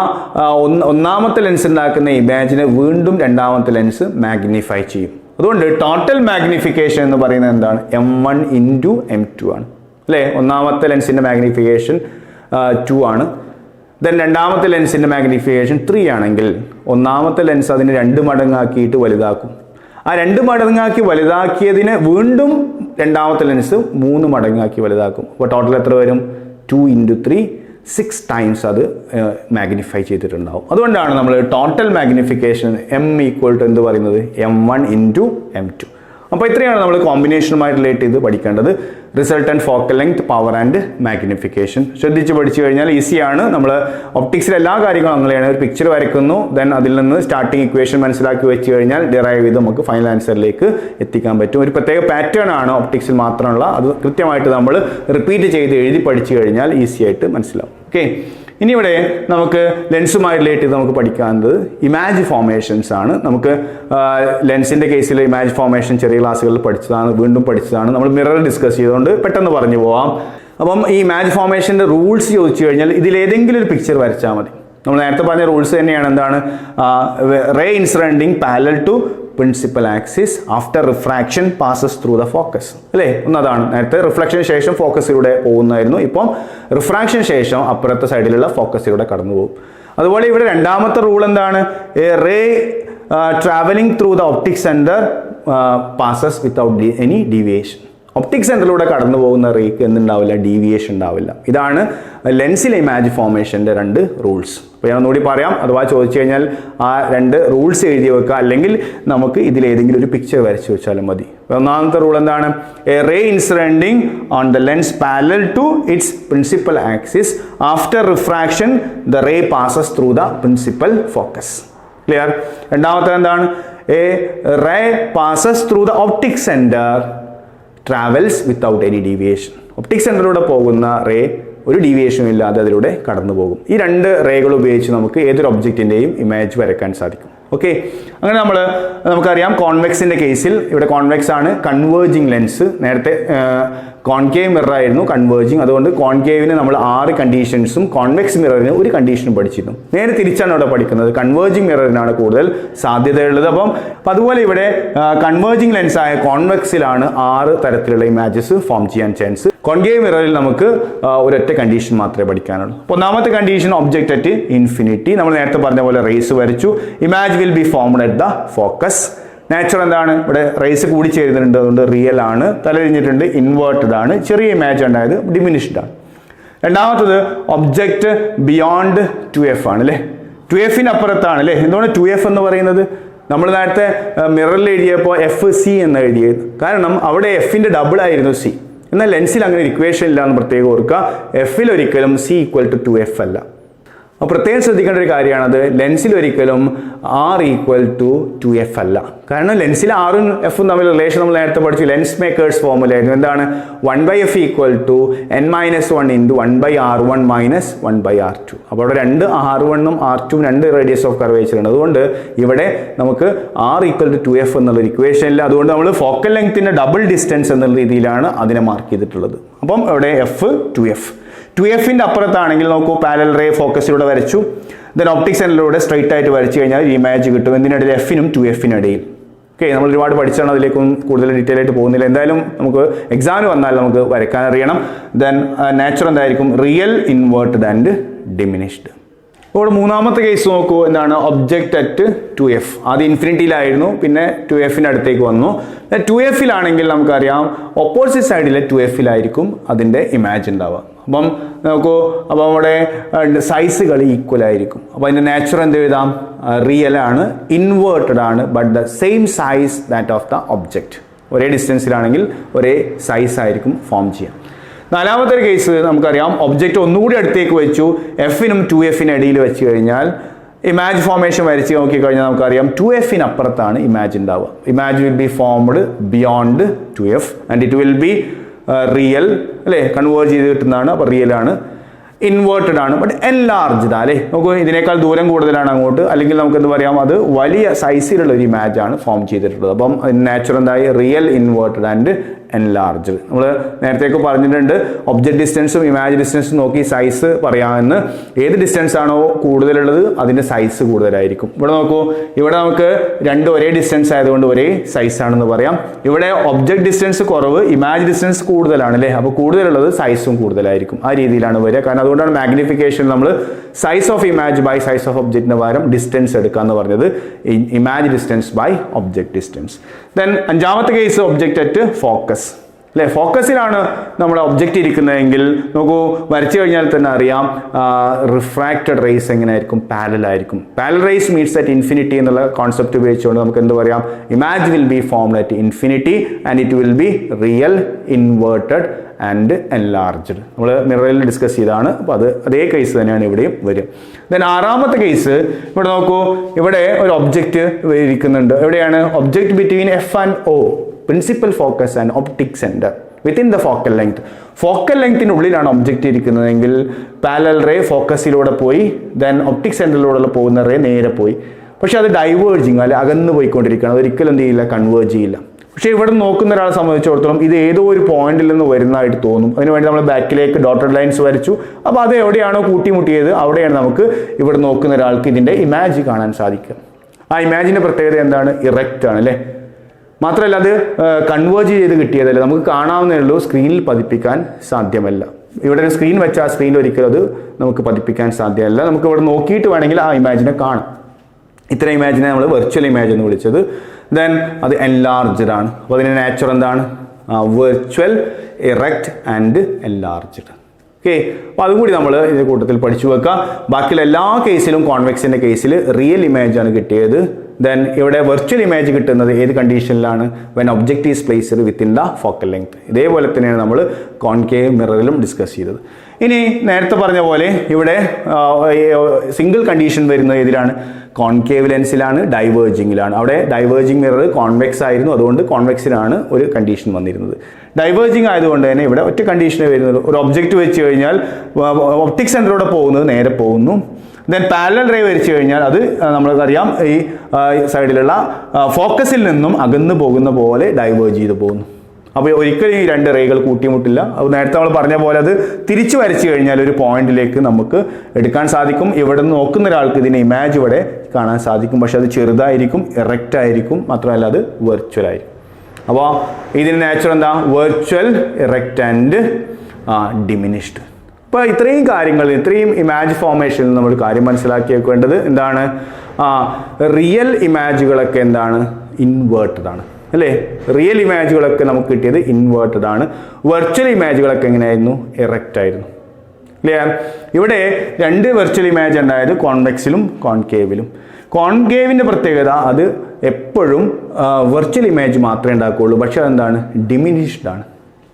ഒന്നാമത്തെ ലെൻസ് ഉണ്ടാക്കുന്ന ഇമാജിനെ വീണ്ടും രണ്ടാമത്തെ ലെൻസ് മാഗ്നിഫൈ ചെയ്യും. അതുകൊണ്ട് ടോട്ടൽ മാഗ്നിഫിക്കേഷൻ എന്ന് പറയുന്നത് എന്താണ്, M1 × M2 ആണ് അല്ലേ. ഒന്നാമത്തെ ലെൻസിൻ്റെ മാഗ്നിഫിക്കേഷൻ 2 ആണ്. ദെൻ രണ്ടാമത്തെ ലെൻസിൻ്റെ മാഗ്നിഫിക്കേഷൻ 3 ആണെങ്കിൽ ഒന്നാമത്തെ ലെൻസ് അതിന് 2 മടങ്ങാക്കിയിട്ട് വലുതാക്കും. ആ 2 മടങ്ങാക്കി വലുതാക്കിയതിനെ വീണ്ടും രണ്ടാമത്തെ ലെൻസ് 3 മടങ്ങാക്കി വലുതാക്കും. അപ്പോൾ ടോട്ടൽ എത്ര വരും, 2 × 3 6 ടൈംസ് അത് മാഗ്നിഫൈ ചെയ്തിട്ടുണ്ടാവും. അതുകൊണ്ടാണ് നമ്മൾ ടോട്ടൽ മാഗ്നിഫിക്കേഷൻ M = എന്ത് പറയുന്നത്, M1 × M2. അപ്പോൾ ഇത്രയാണ് നമ്മൾ കോമ്പിനേഷനുമായി റിലേറ്റ് ചെയ്ത് പഠിക്കേണ്ടത്. Resultant focal length, power and magnification ശ്രദ്ധിച്ച് പഠിച്ചു കഴിഞ്ഞാൽ ഈസിയാണ്. നമ്മൾ ഒപ്റ്റിക്സിലെ എല്ലാ കാര്യങ്ങളും അങ്ങനെയാണ്. ഒരു പിക്ചർ വരയ്ക്കുന്നു, ദെൻ അതിൽ നിന്ന് സ്റ്റാർട്ടിംഗ് ഇക്വേഷൻ മനസ്സിലാക്കി വെച്ച് കഴിഞ്ഞാൽ ഡിറൈവ് ചെയ്ത് നമുക്ക് ഫൈനൽ ആൻസറിലേക്ക് എത്തിക്കാൻ പറ്റും. ഒരു പ്രത്യേക പാറ്റേൺ ആണ് ഒപ്റ്റിക്സിൽ മാത്രമുള്ള, അത് കൃത്യമായിട്ട് നമ്മൾ റിപ്പീറ്റ് ചെയ്ത് എഴുതി പഠിച്ചു കഴിഞ്ഞാൽ ഈസി ആയിട്ട് മനസ്സിലാവും. ഓക്കെ, ഇനി ഇവിടെ നമുക്ക് ലെൻസുമായി റിലേറ്റ് ചെയ്ത് നമുക്ക് പഠിക്കാവുന്നത് ഇമാജ് ഫോർമേഷൻസ് ആണ്. നമുക്ക് ലെൻസിൻ്റെ കേസിൽ ഇമാജ് ഫോർമേഷൻ ചെറിയ ക്ലാസ്സുകളിൽ പഠിച്ചതാണ്, വീണ്ടും പഠിച്ചതാണ്. നമ്മൾ മിറർ ഡിസ്കസ് ചെയ്തുകൊണ്ട് പെട്ടെന്ന് പറഞ്ഞു പോവാം. അപ്പം ഈ ഇമാജ് ഫോർമേഷൻ്റെ റൂൾസ് ചോദിച്ചു കഴിഞ്ഞാൽ ഇതിലേതെങ്കിലും ഒരു പിക്ചർ വരച്ചാൽ മതി. നമ്മൾ നേരത്തെ പറഞ്ഞ റൂൾസ് തന്നെയാണ്. എന്താണ്? Ray incidenting parallel to principal axis after refraction passes through the focus, അല്ലേ? ഒന്നതാണ്. നേരത്തെ റിഫ്ലക്ഷന് ശേഷം ഫോക്കസിലൂടെ പോകുന്നതായിരുന്നു, ഇപ്പം റിഫ്രാക്ഷൻ ശേഷം അപ്പുറത്തെ സൈഡിലുള്ള ഫോക്കസിലൂടെ കടന്നു പോകും. അതുപോലെ ഇവിടെ രണ്ടാമത്തെ റൂൾ എന്താണ്? Ray travelling through the optic centre passes without any deviation. Optic സെന്ററിലൂടെ കടന്നു പോകുന്ന റേക്ക് എന്തുണ്ടാവില്ല? ഡീവിയേഷൻ ഉണ്ടാവില്ല. ഇതാണ് ലെൻസിലെ ഇമാജ് ഫോർമേഷൻ്റെ രണ്ട് റൂൾസ്. അപ്പോൾ ഞാൻ ഒന്നുകൂടി പറയാം, അഥവാ ചോദിച്ചു കഴിഞ്ഞാൽ ആ രണ്ട് റൂൾസ് എഴുതി വെക്കുക, അല്ലെങ്കിൽ നമുക്ക് ഇതിലേതെങ്കിലും ഒരു പിക്ചർ വരച്ച് വെച്ചാലും മതി. ഒന്നാമത്തെ റൂൾ എന്താണ്? A ray incidenting on the lens parallel to its principal axis after refraction the ray passes through the principal focus. Clear? രണ്ടാമത്തെ എന്താണ്? A ray passes through the optic centre travels without any deviation. Optic സെന്ററിലൂടെ പോകുന്ന ray ഒരു ഡീവിയേഷനും ഇല്ലാതെ അതിലൂടെ കടന്നു പോകും. ഈ രണ്ട് റേകൾ ഉപയോഗിച്ച് നമുക്ക് ഏതൊരു ഒബ്ജക്റ്റിൻ്റെയും ഇമേജ് വരയ്ക്കാൻ സാധിക്കും. ഓക്കെ, അങ്ങനെ നമുക്കറിയാം കോൺവെക്സിൻ്റെ കേസിൽ ഇവിടെ കോൺവെക്സ് ആണ് കൺവേർജിങ് ലെൻസ്. നേരത്തെ കോൺകേവ് മിറർ ആയിരുന്നു കൺവേർജിങ്. അതുകൊണ്ട് കോൺകേവിന് നമ്മൾ 6 കണ്ടീഷൻസും കോൺവെക്സ് മിററിന് ഒരു കണ്ടീഷനും പഠിച്ചിരുന്നു. നേരെ തിരിച്ചാണ് ഇവിടെ പഠിക്കുന്നത്. കൺവേർജിങ് മിററിനാണ് കൂടുതൽ സാധ്യതയുള്ളത്. അപ്പം അതുപോലെ ഇവിടെ കൺവേർജിങ് ലെൻസായ കോൺവെക്സിലാണ് 6 തരത്തിലുള്ള ഇമേജസ് ഫോം ചെയ്യാൻ ചാൻസ്. കോൺകേവ് മിററിൽ നമുക്ക് ഒരൊറ്റ കണ്ടീഷൻ മാത്രമേ പഠിക്കാനുള്ളൂ. ഒന്നാമത്തെ കണ്ടീഷൻ ഒബ്ജക്റ്റ് അറ്റ് ഇൻഫിനിറ്റി. നമ്മൾ നേരത്തെ പറഞ്ഞ പോലെ റേസ് വരച്ചു. Image will be formed at the focus. Natural എന്താണ്? ഇവിടെ റേസ് കൂടി ചേരുന്നുണ്ട്, അതുകൊണ്ട് റിയൽ ആണ്. തലതിരിഞ്ഞിട്ടുണ്ട്, ഇൻവേർട്ടഡ് ആണ്. ചെറിയ ഇമേജ് ഉണ്ടായത് ഡിമിനിഷ്ഡ് ആണ്. രണ്ടാമത്തത് ഒബ്ജക്റ്റ് ബിയോണ്ട് 2f ആണ്, അല്ലേ? 2f അപ്പുറത്താണ്, അല്ലേ? എന്തുകൊണ്ട് 2f എന്ന് പറയുന്നത്? നമ്മൾ നേരത്തെ മിററിൽ എഴുതിയപ്പോൾ FC എന്ന് എഴുതിയത് കാരണം അവിടെ എഫിൻ്റെ ഡബിൾ ആയിരുന്നു C. എന്നാൽ ലെൻസിൽ അങ്ങനെ ഒരു ഇക്വേഷൻ ഇല്ല എന്ന് പ്രത്യേകം ഓർക്കുക. എഫിൽ ഒരിക്കലും C = 2f അല്ല. അപ്പോൾ പ്രത്യേകം ശ്രദ്ധിക്കേണ്ട ഒരു കാര്യമാണത്. ലെൻസിൽ ഒരിക്കലും R = 2f അല്ല. കാരണം ലെൻസിൽ ആറും എഫും തമ്മിൽ റിലേഷൻ നമ്മൾ നേരത്തെ പഠിച്ചു. ലെൻസ് മേക്കേഴ്സ് ഫോർമുലയായിരുന്നു. എന്താണ്? 1/f = n-1 × 1/r1 - 1/r2. അപ്പോൾ അവിടെ രണ്ട് R1ഉം R2ഉം രണ്ട് റേഡിയസ് ഓഫ് കർവേച്ചർ ഉണ്ട്. അതുകൊണ്ട് ഇവിടെ നമുക്ക് R = 2f എന്നുള്ളൊരു ഇക്വേഷൻ ഇല്ല. അതുകൊണ്ട് നമ്മൾ ഫോക്കൽ ലെങ്ത്തിന്റെ ഡബിൾ ഡിസ്റ്റൻസ് എന്നുള്ള രീതിയിലാണ് അതിനെ മാർക്ക് ചെയ്തിട്ടുള്ളത്. അപ്പം ഇവിടെ F 2f. 2f അപ്പുറത്താണെങ്കിൽ നോക്കൂ, പാരലൽ റേ ഫോക്കസിലൂടെ വരച്ചു. ദെൻ ഒപ്റ്റിക് സെന്ററിലൂടെ സ്ട്രൈറ്റ് ആയിട്ട് വരച്ചു കഴിഞ്ഞാൽ ഈ ഇമേജ് കിട്ടും. എന്തിനിടയിൽ? എഫിനും 2f ഇടയിൽ. ഓക്കെ, നമ്മൾ ഒരുപാട് പഠിച്ചാണ്, അതിലേക്കും കൂടുതൽ ഡീറ്റെയിൽ ആയിട്ട് പോകുന്നില്ല. എന്തായാലും നമുക്ക് എക്സാമിന് വന്നാൽ നമുക്ക് വരയ്ക്കാൻ അറിയണം. ദെൻ നാച്ചുറൽ എന്തായിരിക്കും? Real, inverted and diminished. ഇപ്പോൾ മൂന്നാമത്തെ കേസ് നോക്കൂ. എന്താണ്? Object at 2f. ആദ്യം ഇൻഫിനിറ്റിയിലായിരുന്നു, പിന്നെ 2f അടുത്തേക്ക് വന്നു. 2f നമുക്കറിയാം ഓപ്പോസിറ്റ് സൈഡിലെ 2f അതിൻ്റെ ഇമേജ് ഉണ്ടാവുക. അപ്പം നോക്കൂ, അപ്പോൾ അവിടെ സൈസുകൾ ഈക്വൽ ആയിരിക്കും. അപ്പോൾ അതിൻ്റെ നാച്ചുറൽ എന്ത് എഴുതാം? റിയൽ ആണ്, ഇൻവേർട്ടഡ് ആണ്, but the same size that of the object. ഒരേ ഡിസ്റ്റൻസിലാണെങ്കിൽ ഒരേ സൈസ് ആയിരിക്കും ഫോം ചെയ്യാം. നാലാമത്തെ ഒരു കേസ് നമുക്കറിയാം. ഒബ്ജക്റ്റ് ഒന്നുകൂടി അടുത്തേക്ക് വെച്ചു. എഫിനും 2f ഇടയിൽ വെച്ച് കഴിഞ്ഞാൽ ഇമാജ് ഫോർമേഷൻ വരച്ച് നോക്കിക്കഴിഞ്ഞാൽ നമുക്കറിയാം 2f അപ്പുറത്താണ് ഇമാജ് ഉണ്ടാവുക. Image will be formed beyond 2f and it will be real, അല്ലേ? കൺവേർജ് ചെയ്ത് കിട്ടുന്നതാണ്. അപ്പോൾ റിയൽ ആണ്, ഇൻവേർട്ടഡ് ആണ്, ബട്ട് എൻലാർജ്ഡ്, അല്ലേ? നമുക്ക് ഇതിനേക്കാൾ ദൂരം കൂടുതലാണ് അങ്ങോട്ട്, അല്ലെങ്കിൽ നമുക്ക് എന്ത് പറയാം? അത് വലിയ സൈസിലുള്ള ഒരു ഇമേജ് ആണ് ഫോം ചെയ്തിട്ടുള്ളത്. അപ്പം നാച്ചുറൽ എന്തായി? Real, inverted and enlarged. നമ്മൾ നേരത്തേക്ക് പറഞ്ഞിട്ടുണ്ട്, ഒബ്ജക്റ്റ് ഡിസ്റ്റൻസും ഇമാജ് ഡിസ്റ്റൻസും നോക്കി സൈസ് പറയാമെന്ന്. ഏത് ഡിസ്റ്റൻസ് ആണോ കൂടുതലുള്ളത് അതിൻ്റെ സൈസ് കൂടുതലായിരിക്കും. ഇവിടെ നോക്കൂ, ഇവിടെ നമുക്ക് രണ്ട് ഒരേ ഡിസ്റ്റൻസ് ആയതുകൊണ്ട് ഒരേ സൈസ് ആണെന്ന് പറയാം. ഇവിടെ ഒബ്ജക്റ്റ് ഡിസ്റ്റൻസ് കുറവ്, ഇമാജ് ഡിസ്റ്റൻസ് കൂടുതലാണ്, അല്ലേ? അപ്പോൾ കൂടുതലുള്ളത് സൈസും കൂടുതലായിരിക്കും. ആ രീതിയിലാണ് വരിക. കാരണം അതുകൊണ്ടാണ് മാഗ്നിഫിക്കേഷൻ നമ്മൾ size of image by size of ഒബ്ജക്റ്റിന് പകരം ഡിസ്റ്റൻസ് എടുക്കാന്ന് പറഞ്ഞത്. Image distance by object distance. Then അഞ്ചാമത്തെ കേസ് ഒബ്ജക്റ്റ് അറ്റ് ഫോക്കസ്. അല്ലേ? ഫോക്കസിലാണ് നമ്മുടെ ഒബ്ജക്റ്റ് ഇരിക്കുന്നതെങ്കിൽ നോക്കൂ, വരച്ചു കഴിഞ്ഞാൽ തന്നെ അറിയാം റിഫ്രാക്റ്റഡ് റേസ് എങ്ങനെയായിരിക്കും, പാരലൽ ആയിരിക്കും. Parallel raise means at infinity എന്നുള്ള കോൺസെപ്റ്റ് ഉപയോഗിച്ചുകൊണ്ട് നമുക്ക് എന്ത് പറയാം, image will be formed at infinity and it will be real, inverted and enlarged. നമ്മൾ മിററിൽ ഡിസ്കസ് ചെയ്താണ്. അപ്പോൾ അതേ കേസ് തന്നെയാണ് ഇവിടെയും വരും. ദെൻ ആറാമത്തെ കേസ് ഇവിടെ നോക്കൂ, ഇവിടെ ഒരു ഒബ്ജക്റ്റ് ഇരിക്കുന്നുണ്ട്. എവിടെയാണ്? Object between f and o, principal focus and optic centre within the focal length. Focal ലെങ്ത്തിനുള്ളിലാണ് ഒബ്ജക്റ്റ് ഇരിക്കുന്നതെങ്കിൽ പാരലൽ റേ ഫോക്കസിലൂടെ പോയി, ദെൻ ഒപ്റ്റിക് സെന്ററിലൂടെ പോകുന്ന റേ നേരെ പോയി. പക്ഷെ അത് ഡൈവേർജിങ് അല്ലെ, അകന്ന് പോയിക്കൊണ്ടിരിക്കുകയാണ്. ഒരിക്കലും എന്ത് ചെയ്യില്ല, കൺവേർജ് ചെയ്യില്ല. പക്ഷേ ഇവിടെ നോക്കുന്ന ഒരാളെ സംബന്ധിച്ചിടത്തോളം ഇത് ഏതോ ഒരു പോയിന്റിൽ നിന്ന് വരുന്നതായിട്ട് തോന്നും. അതിനുവേണ്ടി നമ്മൾ ബാക്കിലേക്ക് ഡോട്ടഡ് ലൈൻസ് വരച്ചു. അപ്പോൾ അത് എവിടെയാണോ കൂട്ടിമുട്ടിയത് അവിടെയാണ് നമുക്ക് ഇവിടെ നോക്കുന്ന ഒരാൾക്ക് ഇതിൻ്റെ ഇമാജ് കാണാൻ സാധിക്കുക. ആ ഇമാജിൻ്റെ പ്രത്യേകത എന്താണ്? ഇറക്റ്റ് ആണ് അല്ലേ? മാത്രമല്ല അത് കൺവേർജ് ചെയ്ത് കിട്ടിയതല്ല, നമുക്ക് കാണാവുന്നേ ഉള്ളൂ, സ്ക്രീനിൽ പതിപ്പിക്കാൻ സാധ്യമല്ല. ഇവിടെ ഒരു സ്ക്രീൻ വെച്ചാൽ ആ സ്ക്രീനിൽ ഒരിക്കലും അത് നമുക്ക് പതിപ്പിക്കാൻ സാധ്യമല്ല. നമുക്ക് ഇവിടെ നോക്കിയിട്ട് വേണമെങ്കിൽ ആ ഇമാജിനെ കാണാം. ഇത്ര ഇമാജിനെ നമ്മൾ വെർച്വൽ ഇമാജ് എന്ന് വിളിച്ചത്. ദെൻ അത് എൻലാർജ്ഡ് ആണ്. അപ്പോൾ അതിൻ്റെ നേച്ചർ എന്താണ്? Virtual, erect and enlarged. Okay, അപ്പോൾ അതും കൂടി നമ്മൾ ഇതിൻ്റെ കൂട്ടത്തിൽ പഠിച്ചു വെക്കുക. ബാക്കിയുള്ള എല്ലാ കേസിലും കോൺവെക്സിൻ്റെ കേസിൽ റിയൽ ഇമേജ് ആണ് കിട്ടിയത്. ദെൻ ഇവിടെ വെർച്വൽ ഇമേജ് കിട്ടുന്നത് ഏത് കണ്ടീഷനിലാണ്? When object is placed within the focal length. ഇതേപോലെ തന്നെയാണ് നമ്മൾ കോൺകേവ് മിററിലും ഡിസ്കസ് ചെയ്തത്. ഇനി നേരത്തെ പറഞ്ഞ പോലെ ഇവിടെ സിംഗിൾ കണ്ടീഷൻ വരുന്നത് ഏതിലാണ്? കോൺകേവ് ലെൻസിലാണ്, ഡൈവേർജിങ്ങിലാണ്. അവിടെ ഡൈവേർജിങ് മിറർ കോൺവെക്സ് ആയിരുന്നു, അതുകൊണ്ട് കോൺവെക്സിലാണ് ഒരു കണ്ടീഷൻ വന്നിരുന്നത്. ഡൈവേർജിങ് ആയതുകൊണ്ട് തന്നെ ഇവിടെ ഒറ്റ കണ്ടീഷനേ വരുന്നത്. ഒരു ഒബ്ജക്റ്റ് വെച്ച് കഴിഞ്ഞാൽ ഒപ്റ്റിക് സെന്ററിലൂടെ പോകുന്നത് നേരെ പോകുന്നു. ദെൻ പാരലൽ റേ വരച്ചു കഴിഞ്ഞാൽ അത് നമ്മൾക്കറിയാം ഈ സൈഡിലുള്ള ഫോക്കസിൽ നിന്നും അകന്നു പോകുന്ന പോലെ ഡൈവേർജ് ചെയ്ത് പോകുന്നു. അപ്പോൾ ഒരിക്കലും ഈ രണ്ട് റേകൾ കൂട്ടിമുട്ടില്ല. അത് നേരത്തെ നമ്മൾ പറഞ്ഞ പോലെ അത് തിരിച്ചു വരച്ചു കഴിഞ്ഞാൽ ഒരു പോയിന്റിലേക്ക് നമുക്ക് എടുക്കാൻ സാധിക്കും. ഇവിടെ നിന്ന് നോക്കുന്ന ഒരാൾക്ക് ഇതിൻ്റെ ഇമാജ് ഇവിടെ കാണാൻ സാധിക്കും. പക്ഷെ അത് ചെറുതായിരിക്കും, ഇറക്റ്റ് ആയിരിക്കും, മാത്രമല്ല അത് വെർച്വൽ ആയിരിക്കും. അപ്പോൾ ഇതിൻ്റെ നേച്ചർ എന്താ? Virtual, erect and diminished. അപ്പോൾ ഇത്രയും കാര്യങ്ങൾ, ഇത്രയും ഇമാജ് ഫോർമേഷനിൽ നമ്മൾ കാര്യം മനസ്സിലാക്കി വെക്കേണ്ടത് എന്താണ്? റിയൽ ഇമാജുകളൊക്കെ എന്താണ്? ഇൻവേർട്ടഡ് ആണ് അല്ലേ? റിയൽ ഇമേജുകളൊക്കെ നമുക്ക് കിട്ടിയത് ഇൻവേർട്ടഡ് ആണ്. വെർച്വൽ ഇമേജുകളൊക്കെ എങ്ങനെയായിരുന്നു? ഇറക്റ്റ് ആയിരുന്നു അല്ലേ? ഇവിടെ രണ്ട് വെർച്വൽ ഇമേജ് ഉണ്ടായത് കോൺവെക്സിലും കോൺകേവിലും. കോൺകേവിൻ്റെ പ്രത്യേകത അത് എപ്പോഴും വെർച്വൽ ഇമേജ് മാത്രമേ ഉണ്ടാക്കുകയുള്ളൂ. പക്ഷെ അതെന്താണ്? ഡിമിനിഷ്ഡ് ആണ്.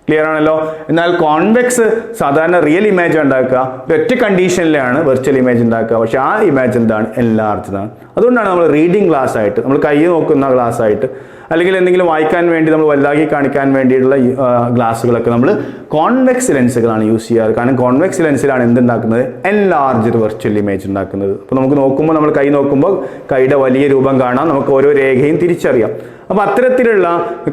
ക്ലിയർ ആണല്ലോ? എന്നാൽ കോൺവെക്സ് സാധാരണ റിയൽ ഇമേജ് ഉണ്ടാക്കുക, ഒറ്റ കണ്ടീഷനിലാണ് വെർച്വൽ ഇമേജ് ഉണ്ടാക്കുക. പക്ഷെ ആ ഇമേജ് എന്താണ്? എൻലാർജ്ഡ് ആണ്. അതുകൊണ്ടാണ് നമ്മൾ റീഡിംഗ് ഗ്ലാസ് ആയിട്ട്, നമ്മൾ കൈ നോക്കുന്ന ഗ്ലാസ് ആയിട്ട്, അല്ലെങ്കിൽ എന്തെങ്കിലും വായിക്കാൻ വേണ്ടി നമ്മൾ വലുതാക്കി കാണിക്കാൻ വേണ്ടിയിട്ടുള്ള ഗ്ലാസ്സുകളൊക്കെ നമ്മൾ കോൺവെക്സ് ലെൻസുകളാണ് യൂസ് ചെയ്യാറ്. കാരണം കോൺവെക്സ് ലെൻസിലാണ് എന്തുണ്ടാക്കുന്നത്? എൻലാർജ്ഡ് വെർച്വൽ ഇമേജ് ഉണ്ടാക്കുന്നത്. അപ്പോൾ നമുക്ക് നോക്കുമ്പോൾ, നമ്മൾ കൈ നോക്കുമ്പോൾ കൈയുടെ വലിയ രൂപം കാണാം, നമുക്ക് ഓരോ രേഖയും തിരിച്ചറിയാം. അപ്പോൾ അത്തരത്തിലുള്ള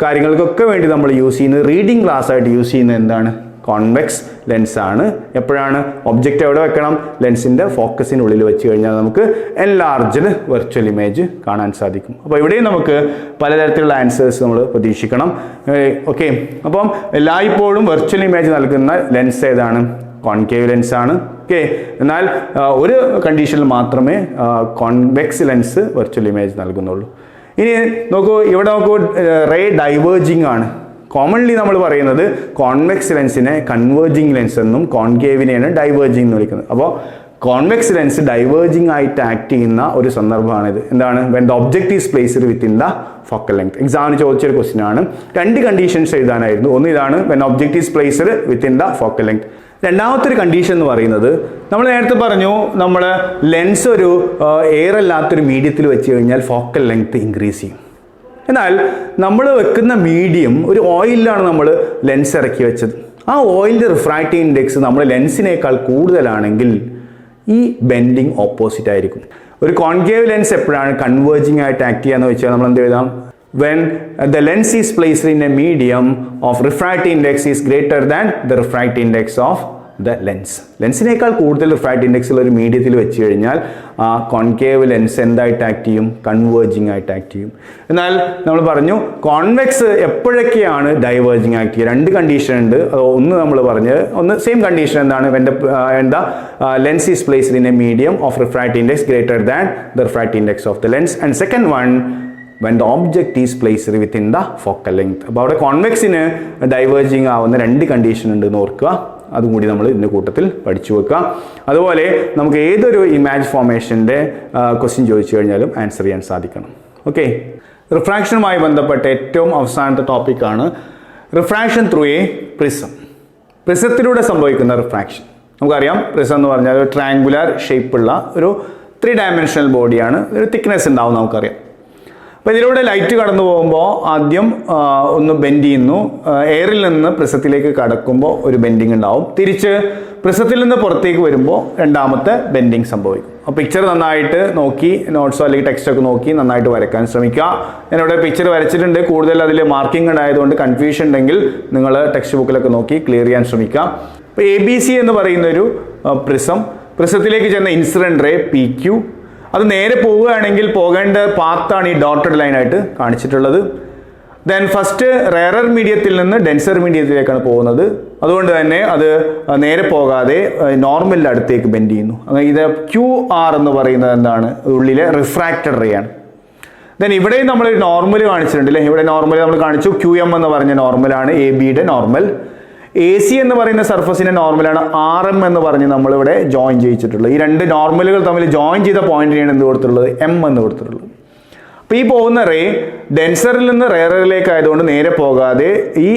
കാര്യങ്ങൾക്കൊക്കെ വേണ്ടി നമ്മൾ യൂസ് ചെയ്യുന്നത്, റീഡിംഗ് ഗ്ലാസ് ആയിട്ട് യൂസ് ചെയ്യുന്നത് എന്താണ്? കോൺവെക്സ് ലെൻസാണ്. എപ്പോഴാണ്? ഒബ്ജക്റ്റ് എവിടെ വെക്കണം? ലെൻസിൻ്റെ ഫോക്കസിനുള്ളിൽ വെച്ച് കഴിഞ്ഞാൽ നമുക്ക് എൻലാർജ്ഡ് വെർച്വൽ ഇമേജ് കാണാൻ സാധിക്കും. അപ്പോൾ ഇവിടെയും നമുക്ക് പലതരത്തിലുള്ള ആൻസേഴ്സ് നമ്മൾ പ്രതീക്ഷിക്കണം. ഓക്കെ, അപ്പം എല്ലായ്പ്പോഴും വെർച്വൽ ഇമേജ് നൽകുന്ന ലെൻസ് ഏതാണ്? കോൺകേവ് ലെൻസാണ്. ഓക്കെ, എന്നാൽ ഒരു കണ്ടീഷനിൽ മാത്രമേ കോൺവെക്സ് ലെൻസ് വെർച്വൽ ഇമേജ് നൽകുന്നുള്ളൂ. ഇനി നോക്കൂ, ഇവിടെ നോക്കൂ, റേ ഡൈവേർജിങ് ആണ്. കോമൺലി നമ്മൾ പറയുന്നത് കോൺവെക്സ് ലെൻസിനെ കൺവേർജിങ് ലെൻസ് എന്നും കോൺകേവിനെയാണ് ഡൈവേർജിങ് എന്ന് വിളിക്കുന്നത്. അപ്പോൾ കോൺവെക്സ് ലെൻസ് ഡൈവേർജിങ് ആയിട്ട് ആക്ട് ചെയ്യുന്ന ഒരു സന്ദർഭമാണിത്. എന്താണ്? When the object is placed within the focal length. എക്സാമിന് ചോദിച്ചൊരു ക്വസ്റ്റ്യൻ ആണ്. രണ്ട് കണ്ടീഷൻസ് എഴുതാനായിരുന്നു. ഒന്ന് ഇതാണ്, when object is placed within the focal length. രണ്ടാമത്തെ ഒരു കണ്ടീഷൻ എന്ന് പറയുന്നത്, നമ്മൾ നേരത്തെ പറഞ്ഞു, നമ്മൾ ലെൻസ് ഒരു എയർ അല്ലാത്തൊരു മീഡിയത്തിൽ വെച്ച് കഴിഞ്ഞാൽ ഫോക്കൽ ലെങ്ത് ഇൻക്രീസ് ചെയ്യും. എന്നാൽ നമ്മൾ വെക്കുന്ന മീഡിയം ഒരു ഓയിലാണ് നമ്മൾ ലെൻസ് ഇറക്കി വെച്ചത്. ആ ഓയിലിൻ്റെ റിഫ്രാക്റ്റീവ് ഇൻഡെക്സ് നമ്മൾ ലെൻസിനേക്കാൾ കൂടുതലാണെങ്കിൽ ഈ ബെൻഡിങ് ഓപ്പോസിറ്റ് ആയിരിക്കും. ഒരു കോൺകേവ് ലെൻസ് എപ്പോഴാണ് കൺവേർജിങ് ആയിട്ട് ആക്ട് ചെയ്യാന്ന് വെച്ചാൽ നമ്മൾ എന്ത് എഴുതാം? when the lens is placed in a medium of refractive index is greater than the refractive index of the lens. ലെൻസിനേക്കാൾ കൂടുതൽ റിഫ്രാക്റ്റീവ് ഇൻഡെക്സ് ഉള്ള ഒരു മീഡിയത്തിൽ വെച്ച് കഴിഞ്ഞാൽ ആ കോൺകേവ് ലെൻസ് എന്തായിട്ട് ആക്ട് ചെയ്യും? കൺവേർജിങ് ആയിട്ട് ആക്ട് ചെയ്യും. എന്നാൽ നമ്മൾ പറഞ്ഞു കോൺവെക്സ് എപ്പോഴൊക്കെയാണ് ഡൈവേർജിങ് ആക്ട് ചെയ്യുക? രണ്ട് കണ്ടീഷൻ ഉണ്ട്. ഒന്ന് നമ്മൾ പറഞ്ഞത്, ഒന്ന് സെയിം കണ്ടീഷൻ എന്താണ്? എന്താ? Lens is placed in A medium of refractive index greater than the refractive index of the lens. And second one, when the object is placed within the focal length. അപ്പോൾ അവിടെ കോൺവെക്സിന് diverging ആവുന്ന രണ്ട് condition ഉണ്ട് എന്ന് ഓർക്കുക. അതും കൂടി നമ്മൾ ഇതിൻ്റെ കൂട്ടത്തിൽ പഠിച്ചു വെക്കുക. അതുപോലെ നമുക്ക് ഏതൊരു ഇമേജ് ഫോർമേഷൻ്റെ ക്വസ്റ്റ്യൻ ചോദിച്ചു കഴിഞ്ഞാലും ആൻസർ ചെയ്യാൻ സാധിക്കണം. ഓക്കെ, റിഫ്രാക്ഷനുമായി ബന്ധപ്പെട്ട ഏറ്റവും അവസാനത്തെ ടോപ്പിക്കാണ് റിഫ്രാക്ഷൻ ത്രൂ എ പ്രിസം. പ്രിസത്തിലൂടെ സംഭവിക്കുന്ന റിഫ്രാക്ഷൻ. നമുക്കറിയാം പ്രിസം എന്ന് പറഞ്ഞാൽ ഒരു ട്രയാങ്കുലർ ഷേപ്പുള്ള ഒരു 3 ഡയമെൻഷണൽ ബോഡിയാണ്. ഒരു തിക്നെസ് ഉണ്ടാവും നമുക്കറിയാം. അപ്പോൾ ഇതിലൂടെ ലൈറ്റ് കടന്നു പോകുമ്പോൾ ആദ്യം ഒന്ന് ബെൻഡ് ചെയ്യുന്നു. എയറിൽ നിന്ന് പ്രിസത്തിലേക്ക് കടക്കുമ്പോൾ ഒരു ബെൻഡിങ് ഉണ്ടാവും. തിരിച്ച് പ്രിസത്തിൽ നിന്ന് പുറത്തേക്ക് വരുമ്പോൾ രണ്ടാമത്തെ ബെൻഡിങ് സംഭവിക്കും. അപ്പോൾ പിക്ചർ നന്നായിട്ട് നോക്കി, നോട്ട്സോ അല്ലെങ്കിൽ ടെക്സ്റ്റൊക്കെ നോക്കി നന്നായിട്ട് വരയ്ക്കാൻ ശ്രമിക്കുക. ഞാനിവിടെ പിക്ചർ വരച്ചിട്ടുണ്ട്. കൂടുതൽ അതിൽ മാർക്കിംഗ് ഉണ്ടായതുകൊണ്ട് കൺഫ്യൂഷൻ ഉണ്ടെങ്കിൽ നിങ്ങൾ ടെക്സ്റ്റ് ബുക്കിലൊക്കെ നോക്കി ക്ലിയർ ചെയ്യാൻ ശ്രമിക്കുക. ഇപ്പോൾ ABC എന്ന് പറയുന്നൊരു പ്രിസത്തിലേക്ക് ചെന്ന ഇൻസിഡൻറ്റ് റേ PQ. അത് നേരെ പോവുകയാണെങ്കിൽ പോകേണ്ട പാത്താണ് ഈ ഡോട്ടഡ് ലൈനായിട്ട് കാണിച്ചിട്ടുള്ളത്. ദെൻ ഫസ്റ്റ് റെയറർ മീഡിയത്തിൽ നിന്ന് ഡെൻസർ മീഡിയത്തിലേക്കാണ് പോകുന്നത്. അതുകൊണ്ട് തന്നെ അത് നേരെ പോകാതെ നോർമലിൻ്റെ അടുത്തേക്ക് ബെൻഡ് ചെയ്യുന്നു. അങ്ങനെ ഇത് QR എന്ന് പറയുന്നത് എന്താണ്? ഉള്ളിലെ റിഫ്രാക്റ്റഡ് റേ ആണ്. ദെൻ ഇവിടെയും നമ്മൾ നോർമൽ കാണിച്ചിട്ടുണ്ട് അല്ലേ? ഇവിടെ നോർമൽ നമ്മൾ കാണിച്ചു. QM എന്ന് പറഞ്ഞ നോർമലാണ്, ABയുടെ നോർമൽ. AC എന്ന് പറയുന്ന സർഫസിന്റെ നോർമലാണ് RM എന്ന് പറഞ്ഞ് നമ്മളിവിടെ ജോയിൻ ചെയ്യിച്ചിട്ടുള്ളത്. ഈ രണ്ട് നോർമലുകൾ തമ്മിൽ ജോയിൻ ചെയ്ത പോയിന്റിനാണ് എന്ത് കൊടുത്തിട്ടുള്ളത്? M എന്ന് കൊടുത്തിട്ടുള്ളത്. അപ്പോൾ ഈ പോകുന്ന റേ ഡെൻസറിൽ നിന്ന് റെയറിലേക്ക് ആയതുകൊണ്ട് നേരെ പോകാതെ ഈ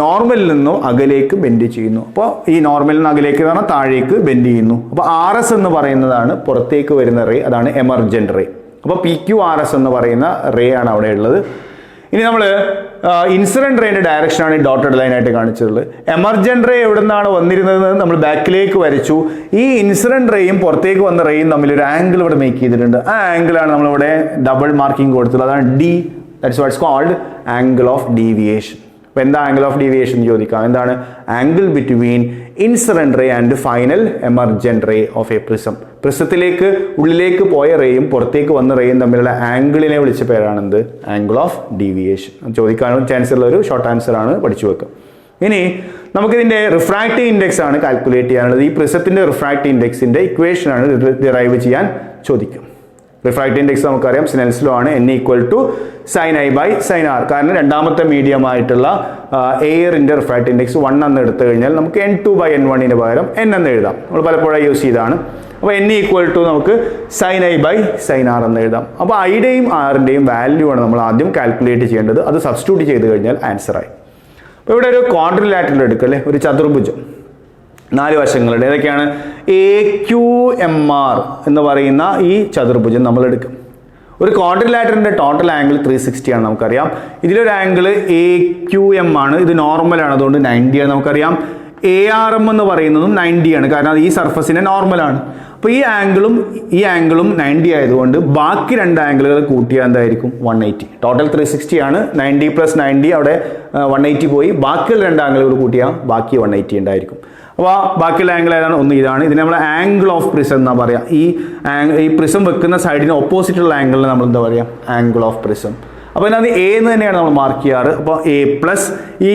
നോർമലിൽ നിന്നും അകലേക്ക് ബെൻഡ് ചെയ്യുന്നു. അപ്പോൾ ഈ നോർമലിൽ നിന്ന് അകലേക്ക് എന്ന് പറഞ്ഞാൽ താഴേക്ക് ബെൻഡ് ചെയ്യുന്നു. അപ്പോൾ RS എന്ന് പറയുന്നതാണ് പുറത്തേക്ക് വരുന്ന റേ, അതാണ് എമർജന്റ് റേ. അപ്പോൾ PQRS എന്ന് പറയുന്ന റേ ആണ് അവിടെ ഉള്ളത്. ഇനി നമ്മൾ ഇൻസിഡന്റ് റേയുടെ ഡയറക്ഷനാണ് ഈ ഡോട്ടഡ് ലൈനായിട്ട് കാണിച്ചിട്ടുള്ളത്. എമർജന്റ് റേ എവിടെ നിന്നാണ് വന്നിരുന്നത് നമ്മൾ ബാക്കിലേക്ക് വരച്ചു. ഈ ഇൻസിഡന്റ് റേയും പുറത്തേക്ക് വന്ന റേയും തമ്മിൽ ഒരു ആംഗിൾ ഇവിടെ മേക്ക് ചെയ്തിട്ടുണ്ട്. ആ ആംഗിളാണ് നമ്മളിവിടെ ഡബിൾ മാർക്കിംഗ് കൊടുത്തിട്ടുള്ളത്. അതാണ് D. That's what's called angle of deviation. അപ്പോൾ എന്താ ആംഗിൾ ഓഫ് ഡീവിയേഷൻ ചോദിക്കാം. എന്താണ്? Angle between incident ray and final emergent ray of a prism. പ്രിസത്തിലേക്ക് ഉള്ളിലേക്ക് പോയ റേയും പുറത്തേക്ക് വന്ന റേയും തമ്മിലുള്ള ആംഗിളിനെ വിളിച്ച പേരാണെന്ത്? Angle of deviation. ചോദിക്കാനും ചാൻസ് ഉള്ള ഒരു ഷോർട്ട് ആൻസർ ആണ്, പഠിച്ചു വെക്കുക. ഇനി നമുക്കിതിൻ്റെ റിഫ്രാക്റ്റീവ് ഇൻഡെക്സ് ആണ് കാൽക്കുലേറ്റ് ചെയ്യാനുള്ളത്. ഈ പ്രിസത്തിൻ്റെ റിഫ്രാക്റ്റീവ് ഇൻഡെക്സിൻ്റെ ഇക്വേഷൻ ആണ് ഡിറൈവ് ചെയ്യാൻ ചോദിക്കും. റിഫ്രാക്റ്റീവ് ഇൻഡെക്സ് നമുക്കറിയാം സ്നെൽസ് ലോ ആണ്. N = sin I by sin R. കാരണം രണ്ടാമത്തെ മീഡിയം ആയിട്ടുള്ള എയറിൻ്റെ റിഫ്രാക്റ്റീവ് ഇൻഡെക്സ് 1 എന്ന് എടുത്തു കഴിഞ്ഞാൽ നമുക്ക് N2/N1 പകരം N എന്ന് എഴുതാം. നമ്മൾ പലപ്പോഴും യൂസ് ചെയ്താണ്. അപ്പോൾ N = നമുക്ക് sin I by sin R എന്ന് എഴുതാം. അപ്പോൾ ഐയുടെയും ആറിൻ്റെയും വാല്യൂ ആണ് നമ്മൾ ആദ്യം കാൽക്കുലേറ്റ് ചെയ്യേണ്ടത്. അത് സബ്സ്റ്റിറ്റ്യൂട്ട് ചെയ്ത് കഴിഞ്ഞാൽ ആൻസറായി. അപ്പോൾ ഇവിടെ ഒരു ക്വാഡ്രിലാറ്ററൽ എടുക്കല്ലേ, ഒരു ചതുർഭുജം 4 വശങ്ങളുണ്ട്. ഏതൊക്കെയാണ്? AQMR എന്ന് പറയുന്ന ഈ ചതുർഭുജം നമ്മൾ എടുക്കും. ഒരു ക്വാഡ്രിലാറ്ററിൻ്റെ ടോട്ടൽ ആംഗിൾ 360 ആണ് നമുക്കറിയാം. ഇതിലൊരു ആംഗിൾ AQM ആണ്. ഇത് നോർമലാണ്, അതുകൊണ്ട് 90 ആണ് നമുക്കറിയാം. ARM എന്ന് പറയുന്നതും 90 ആണ്, കാരണം അത് ഈ സർഫസിനെ നോർമലാണ്. അപ്പോൾ ഈ ആംഗിളും 90 ആയതുകൊണ്ട് ബാക്കി രണ്ട് ആംഗിളുകൾ കൂട്ടിയാൽ എന്തായിരിക്കും? 180. ടോട്ടൽ 360 ആണ്. 90 + 90 അവിടെ 180 പോയി. ബാക്കിയുള്ള രണ്ട് ആംഗിളുകൾ കൂട്ടിയാൽ ബാക്കി 180 ഉണ്ടായിരിക്കും. അപ്പോൾ ബാക്കിയുള്ള ആംഗിൾ ഏതാണ്? ഒന്ന് ഇതാണ്. ഇതിനെ നമ്മൾ ആംഗിൾ ഓഫ് പ്രിസം എന്നാ പറയാം. ഈ പ്രിസം വെക്കുന്ന സൈഡിന് ഓപ്പോസിറ്റുള്ള ആംഗിളിന് നമ്മൾ എന്താ പറയുക? Angle of prism. അപ്പോൾ ഇതിനകത്ത് A എന്ന് തന്നെയാണ് നമ്മൾ മാർക്ക് ചെയ്യാറ്. അപ്പോൾ A+ ഈ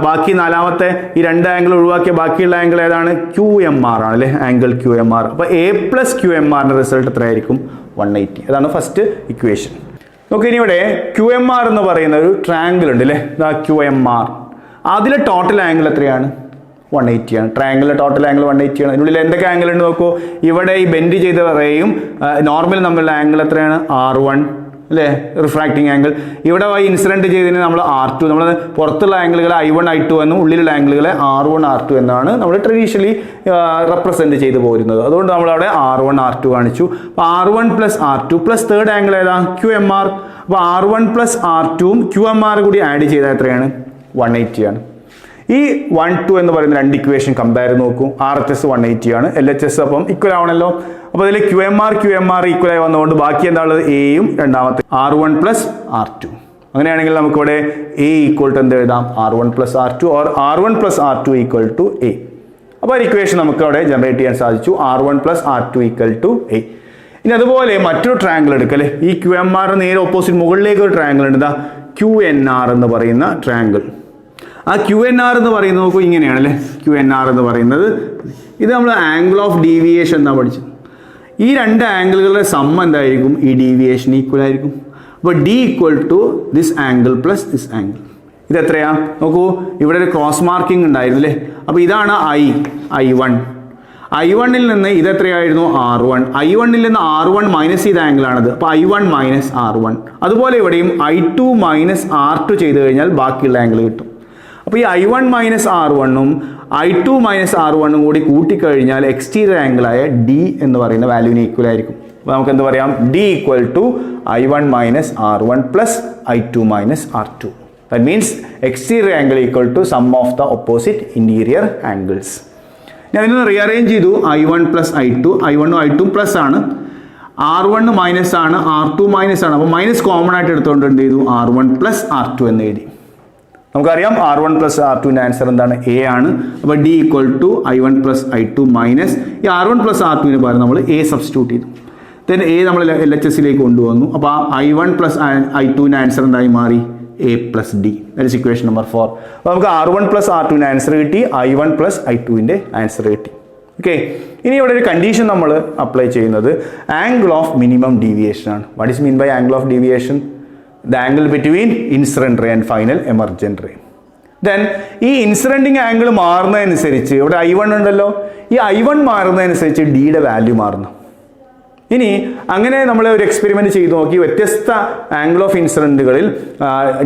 ബാക്കി നാലാമത്തെ ഈ രണ്ട് ആംഗിൾ ഒഴിവാക്കിയ ബാക്കിയുള്ള ആംഗിൾ ഏതാണ്? QMR ആണ് അല്ലേ? Angle QMR. അപ്പോൾ A + QMRന്റെ റിസൾട്ട് എത്രയായിരിക്കും? 180. അതാണ് ഫസ്റ്റ് ഇക്വേഷൻ. നമുക്ക് ഇനി ഇവിടെ QMR എന്ന് പറയുന്ന ഒരു ട്രയാങ്കിൾ ഉണ്ട് അല്ലേ? QMR. അതിലെ ടോട്ടൽ ആംഗിൾ എത്രയാണ്? 180 ആണ്. ട്രയാങ്കിളിലെ ടോട്ടൽ ആംഗിൾ 180 ആണ്. ഇതിനുള്ളിൽ എന്തൊക്കെ ആംഗിൾ ഉണ്ട് നോക്കൂ. ഇവിടെ ഈ ബെൻഡ് ചെയ്ത റേയും നോർമൽ തമ്മിലുള്ള ആംഗിൾ എത്രയാണ്? R1 അല്ലേ? Refracting angle. ഇവിടെ ഇൻസിഡന്റ് ചെയ്തതിന് നമ്മൾ R2, നമ്മൾ പുറത്തുള്ള ആംഗിളുകളെ I1 I2 എന്നും ഉള്ളിലുള്ള ആംഗിളുകളെ R1 R2 എന്നാണ് നമ്മൾ ട്രഡീഷണലി റെപ്രസെന്റ് ചെയ്തു പോരുന്നത്. അതുകൊണ്ട് നമ്മളവിടെ R1 R2 കാണിച്ചു. അപ്പോൾ R1 + R2 + തേർഡ് ആംഗിൾ ഏതാ? QMR. അപ്പോൾ R1 + R2 QMR കൂടി ആഡ് ചെയ്താൽ എത്രയാണ്? 180 ആണ്. ഈ 1, 2 എന്ന് പറയുന്ന രണ്ട് ഇക്വേഷൻ കമ്പയർ നോക്കൂ. RHS 180 ആണ്, LHS അപ്പം ഈക്വൽ ആവണല്ലോ. അപ്പോൾ ഇതിൽ QMR ഈക്വൽ ആയി വന്നുകൊണ്ട് ബാക്കി എന്താ ഉള്ളത്? എയും രണ്ടാമത്തെ R1 + R2. അങ്ങനെയാണെങ്കിൽ നമുക്കിവിടെ A = എന്ത് എഴുതാം? R1 + R2 or R1 + R2 = A. അപ്പോൾ ഒരു ഇക്വേഷൻ നമുക്ക് അവിടെ ജനറേറ്റ് ചെയ്യാൻ സാധിച്ചു. R1 + R2 = A. ഇനി അതുപോലെ മറ്റൊരു ട്രയാങ്കിൾ എടുക്കല്ലേ. ഈ QMR നേരെ ഓപ്പോസിറ്റ് മുകളിലേക്ക് ഒരു ട്രയാങ്കിൾ ഉണ്ട്. ഇതാ QNR എന്ന് പറയുന്ന ട്രയാങ്കിൾ. ആ QNR എന്ന് പറയുന്നത് നോക്കൂ, ഇങ്ങനെയാണല്ലേ. QNR എന്ന് പറയുന്നത് ഇത് നമ്മൾ ആംഗിൾ ഓഫ് ഡീവിയേഷൻ എന്നാണ് പഠിച്ചത്. ഈ രണ്ട് ആംഗിളുകളുടെ സം എന്തായിരിക്കും? ഈ ഡീവിയേഷൻ ഈക്വൽ ആയിരിക്കും. അപ്പോൾ D equal to this angle plus this angle. ഇത് എത്രയാ നോക്കൂ, ഇവിടെ ഒരു ക്രോസ് മാർക്കിംഗ് ഉണ്ടായിരുന്നു അല്ലേ. അപ്പോൾ ഇതാണ് I1. I1ൽ നിന്ന് ഇത് എത്രയായിരുന്നു R1. I1ൽ നിന്ന് R1 മൈനസ് ചെയ്ത ആംഗിളാണത്. അപ്പോൾ I1 മൈനസ് R1. അതുപോലെ ഇവിടെയും I2 മൈനസ് R2 ചെയ്ത് കഴിഞ്ഞാൽ ബാക്കിയുള്ള ആംഗിൾ കിട്ടും. അപ്പോൾ ഈ I1 മൈനസ് R1ഉം I2 മൈനസ് R1ഉം കൂടി കൂട്ടിക്കഴിഞ്ഞാൽ എക്സ്റ്റീരിയർ ആംഗിളായ D എന്ന് പറയുന്ന വാല്യൂവിന് ഈക്വൽ ആയിരിക്കും. അപ്പോൾ നമുക്ക് എന്ത് പറയാം, D equal to I1 minus R1 plus I2 minus R2. That means exterior angle equal to sum of the opposite interior angles. ഞാൻ ഇതൊന്ന് റീഅറേഞ്ച് ചെയ്തു. I1 plus I2, I1ഉം I2 plus ആണ്, R1 മൈനസ് ആണ്, R2 മൈനസ് ആണ്. അപ്പോൾ minus common ആയിട്ട് എടുത്തുകൊണ്ട് എന്ത് ചെയ്തു, R1 പ്ലസ് R2 എന്ന് എഴുതി. നമുക്കറിയാം R1 പ്ലസ് R2ൻ്റെ ആൻസർ എന്താണ്, A ആണ്. അപ്പോൾ D equal to I1 plus I2 minus ഈ R1 പ്ലസ് R2ന് പകരം നമ്മൾ A സബ്സ്റ്റിറ്റ്യൂട്ട് ചെയ്തു. ദെൻ A നമ്മൾ LHSലേക്ക് കൊണ്ടുവന്നു. അപ്പോൾ I1 പ്ലസ് I2ൻ്റെ ആൻസർ എന്തായി മാറി, A plus D. That is equation number 4. അപ്പോൾ നമുക്ക് R1 പ്ലസ് R2ൻ്റെ ആൻസർ കിട്ടി, I1 പ്ലസ് I2ൻ്റെ ആൻസർ കിട്ടി. ഓക്കെ, ഇനി ഇവിടെ ഒരു കണ്ടീഷൻ നമ്മൾ അപ്ലൈ ചെയ്യുന്നത് ആംഗിൾ ഓഫ് മിനിമം ഡീവിയേഷൻ ആണ്. What is mean by angle of deviation? The angle between incident ray and final emergent ray. Then ഈ ഇൻസിഡന്റിങ് ആംഗിൾ മാറുന്നതനുസരിച്ച് ഇവിടെ I1 ഉണ്ടല്ലോ, ഈ I1 മാറുന്നതനുസരിച്ച് ഡിയുടെ വാല്യൂ മാറുന്നു. ഇനി അങ്ങനെ നമ്മൾ ഒരു എക്സ്പെരിമെൻറ്റ് ചെയ്ത് നോക്കി, വ്യത്യസ്ത ആംഗിൾ ഓഫ് ഇൻസിഡൻറ്റുകളിൽ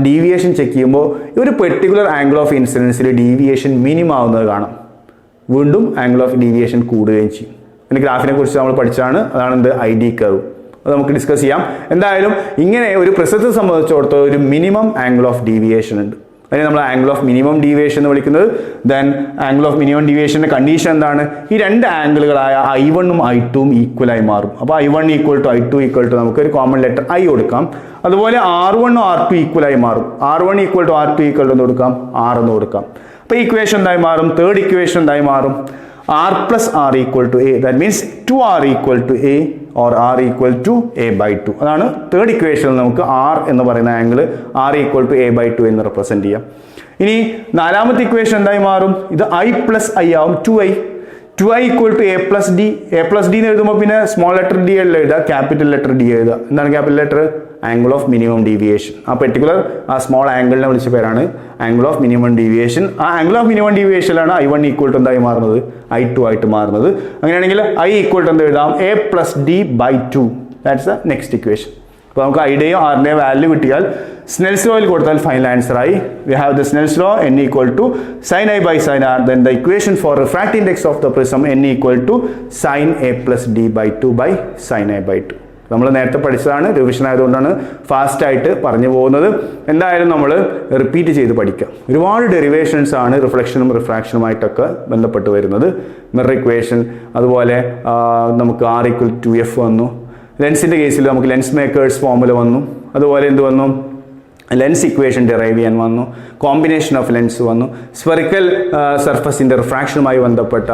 ഡീവിയേഷൻ ചെക്ക് ചെയ്യുമ്പോൾ ഒരു പെർട്ടിക്കുലർ ആംഗിൾ ഓഫ് ഇൻസിഡൻസിൽ ഡീവിയേഷൻ മിനിമം ആവുന്നത് കാണാം. വീണ്ടും ആംഗിൾ ഓഫ് ഡീവിയേഷൻ കൂടുകയും ചെയ്യും. അതിൻ്റെ ഗ്രാഫിനെ കുറിച്ച് നമ്മൾ പഠിച്ചാണ്, അതാണ് എന്ത് ID കർവ്. അത് നമുക്ക് ഡിസ്കസ് ചെയ്യാം. എന്തായാലും ഇങ്ങനെ ഒരു പ്രിസത്തെ സംബന്ധിച്ചിടത്തോളം ഒരു മിനിമം ആംഗിൾ ഓഫ് ഡീവിയേഷൻ ഉണ്ട്. അതിനെ നമ്മൾ ആംഗിൾ ഓഫ് മിനിമം ഡീവിയേഷൻ എന്ന് വിളിക്കുന്നത്. ദെൻ ആംഗിൾ ഓഫ് മിനിമം ഡീവിയേഷൻ്റെ കണ്ടീഷൻ എന്താണ്, ഈ രണ്ട് ആംഗിളുകളായ I1ഉം I2ഉം ഈക്വലായി മാറും. അപ്പോൾ I1 equal to I2 equal to നമുക്ക് ഒരു കോമൺ ലെറ്റർ I കൊടുക്കാം. അതുപോലെ R1ഉം R2 ഈക്വലായി മാറും. R1 equal to R2 equal to എന്ന് കൊടുക്കാം, R എന്ന് കൊടുക്കാം. അപ്പോൾ ഇക്വേഷൻ എന്തായി മാറും, തേർഡ് ഇക്വേഷൻ എന്തായി മാറും, R plus R equal to A. That means 2R equal to A or R equal to A by 2. അതാണ് തേർഡ് ഇക്വേഷനിൽ നമുക്ക് R എന്ന് പറയുന്ന angle R equal to A by 2 എന്ന് റെപ്രസെന്റ് ചെയ്യാം. ഇനി നാലാമത്തെ ഇക്വേഷൻ എന്തായി മാറും, ഇത് I plus I ആവും, 2I equal to A plus D. A plus D എന്ന് എഴുതുമ്പോൾ പിന്നെ സ്മോൾ ലെറ്റർ D അല്ല എഴുതുക, ക്യാപിറ്റൽ ലെറ്റർ D എഴുതുക. എന്താണ് capital letter? Angle of minimum deviation. ആ പെർട്ടിക്കുലർ ആ സ്മോൾ ആംഗിളിനെ വിളിച്ച പേരാണ് ആംഗിൾ ഓഫ് മിനിമം ഡീവിയേഷൻ. ആ ആംഗിൾ ഓഫ് മിനിമം ഡീവിയേഷനിലാണ് I1 ഈക്വൽ ടു എന്തായി മാറുന്നത്, I2 ആയിട്ട് മാറുന്നത്. അങ്ങനെയാണെങ്കിൽ I ഈക്വൽ ടു എന്താ എഴുതാം, A plus D by 2. That's the next equation. അപ്പോൾ നമുക്ക് ഐയുടെയോ ആറിൻ്റെയോ വാല്യൂ കിട്ടിയാൽ സ്നെൽസ് ലോയിൽ കൊടുത്താൽ ഫൈനൽ ആൻസർ ആയി. We have the Snell's law n equal to sin I by sin R. Then the equation for refractive index of the prism n equal to sin A plus D by 2 by sin I by 2. നമ്മൾ നേരത്തെ പഠിച്ചതാണ്, revision ആയതുകൊണ്ടാണ് ഫാസ്റ്റായിട്ട് പറഞ്ഞു പോകുന്നത്. എന്തായാലും നമ്മൾ repeat ചെയ്ത് പഠിക്കാം. ഒരുപാട് ഡെറിവേഷൻസ് ആണ് റിഫ്ലക്ഷനും റിഫ്രാക്ഷനുമായിട്ടൊക്കെ ബന്ധപ്പെട്ട് വരുന്നത്. മിറർ ഇക്വേഷൻ, അതുപോലെ നമുക്ക് R ഈക്വൽ ടു F വന്നു. ലെൻസിൻ്റെ കേസിൽ നമുക്ക് ലെൻസ് മേക്കേഴ്സ് ഫോർമുല വന്നു. അതുപോലെ എന്ത് വന്നു, ലെൻസ് ഇക്വേഷൻ ഡിറൈവ് ചെയ്യാൻ വന്നു. കോമ്പിനേഷൻ ഓഫ് ലെൻസ് വന്നു. സ്പെറിക്കൽ സർഫസിൻ്റെ റിഫ്രാക്ഷനുമായി ബന്ധപ്പെട്ട